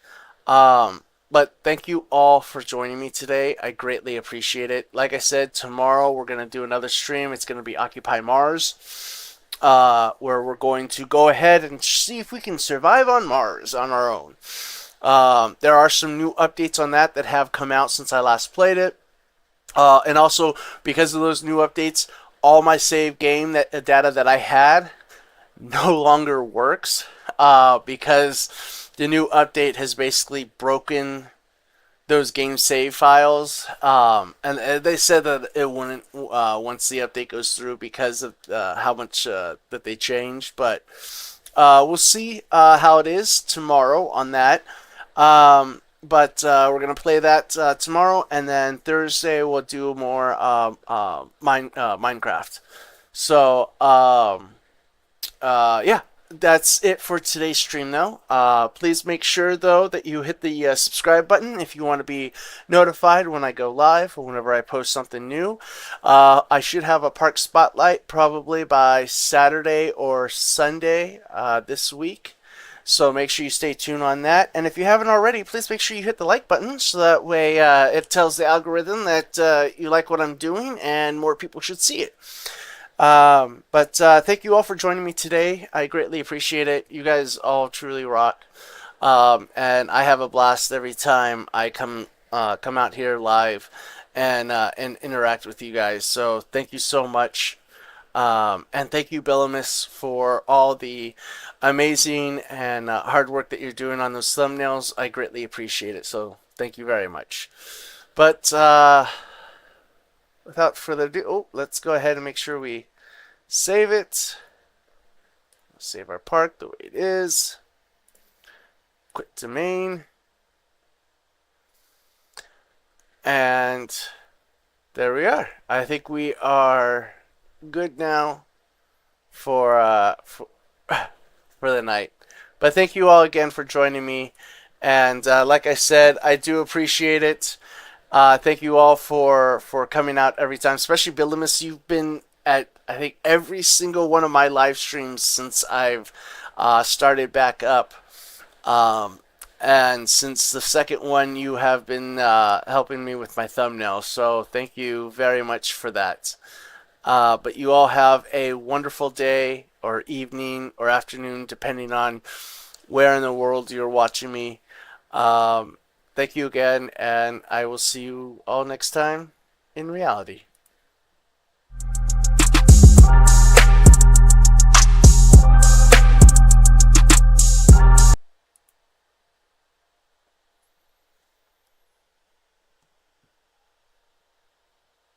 But thank you all for joining me today. I greatly appreciate it. Like I said, tomorrow we're going to do another stream. It's going to be Occupy Mars, where we're going to go ahead and see if we can survive on Mars on our own. There are some new updates on that have come out since I last played it. And also, because of those new updates, all my save game data that I had no longer works because the new update has basically broken those game save files. And they said that it wouldn't once the update goes through because of how much that they changed. But we'll see how it is tomorrow on that. But we're going to play that tomorrow, and then Thursday we'll do more Minecraft. So, yeah. that's it for today's stream, though. Please make sure, though, that you hit the subscribe button if you want to be notified when I go live or whenever I post something new. I should have a park spotlight probably by Saturday or Sunday this week. So make sure you stay tuned on that. And if you haven't already, please make sure you hit the like button so that way it tells the algorithm that you like what I'm doing and more people should see it. But thank you all for joining me today. I greatly appreciate it. You guys all truly rock. And I have a blast every time I come out here live and interact with you guys. So thank you so much. And thank you, Billimus, for all the amazing and hard work that you're doing on those thumbnails. I greatly appreciate it. So thank you very much. But without further ado, let's go ahead and make sure we save it. Save our park the way it is. Quit domain. And there we are. I think we are good now for the night. But thank you all again for joining me. And like I said, I do appreciate it. Thank you all for coming out every time, especially Billimus. You've been at, I think, every single one of my live streams since I've started back up. And since the second one, you have been helping me with my thumbnail. So thank you very much for that. But you all have a wonderful day or evening or afternoon, depending on where in the world you're watching me. Thank you again, and I will see you all next time in reality.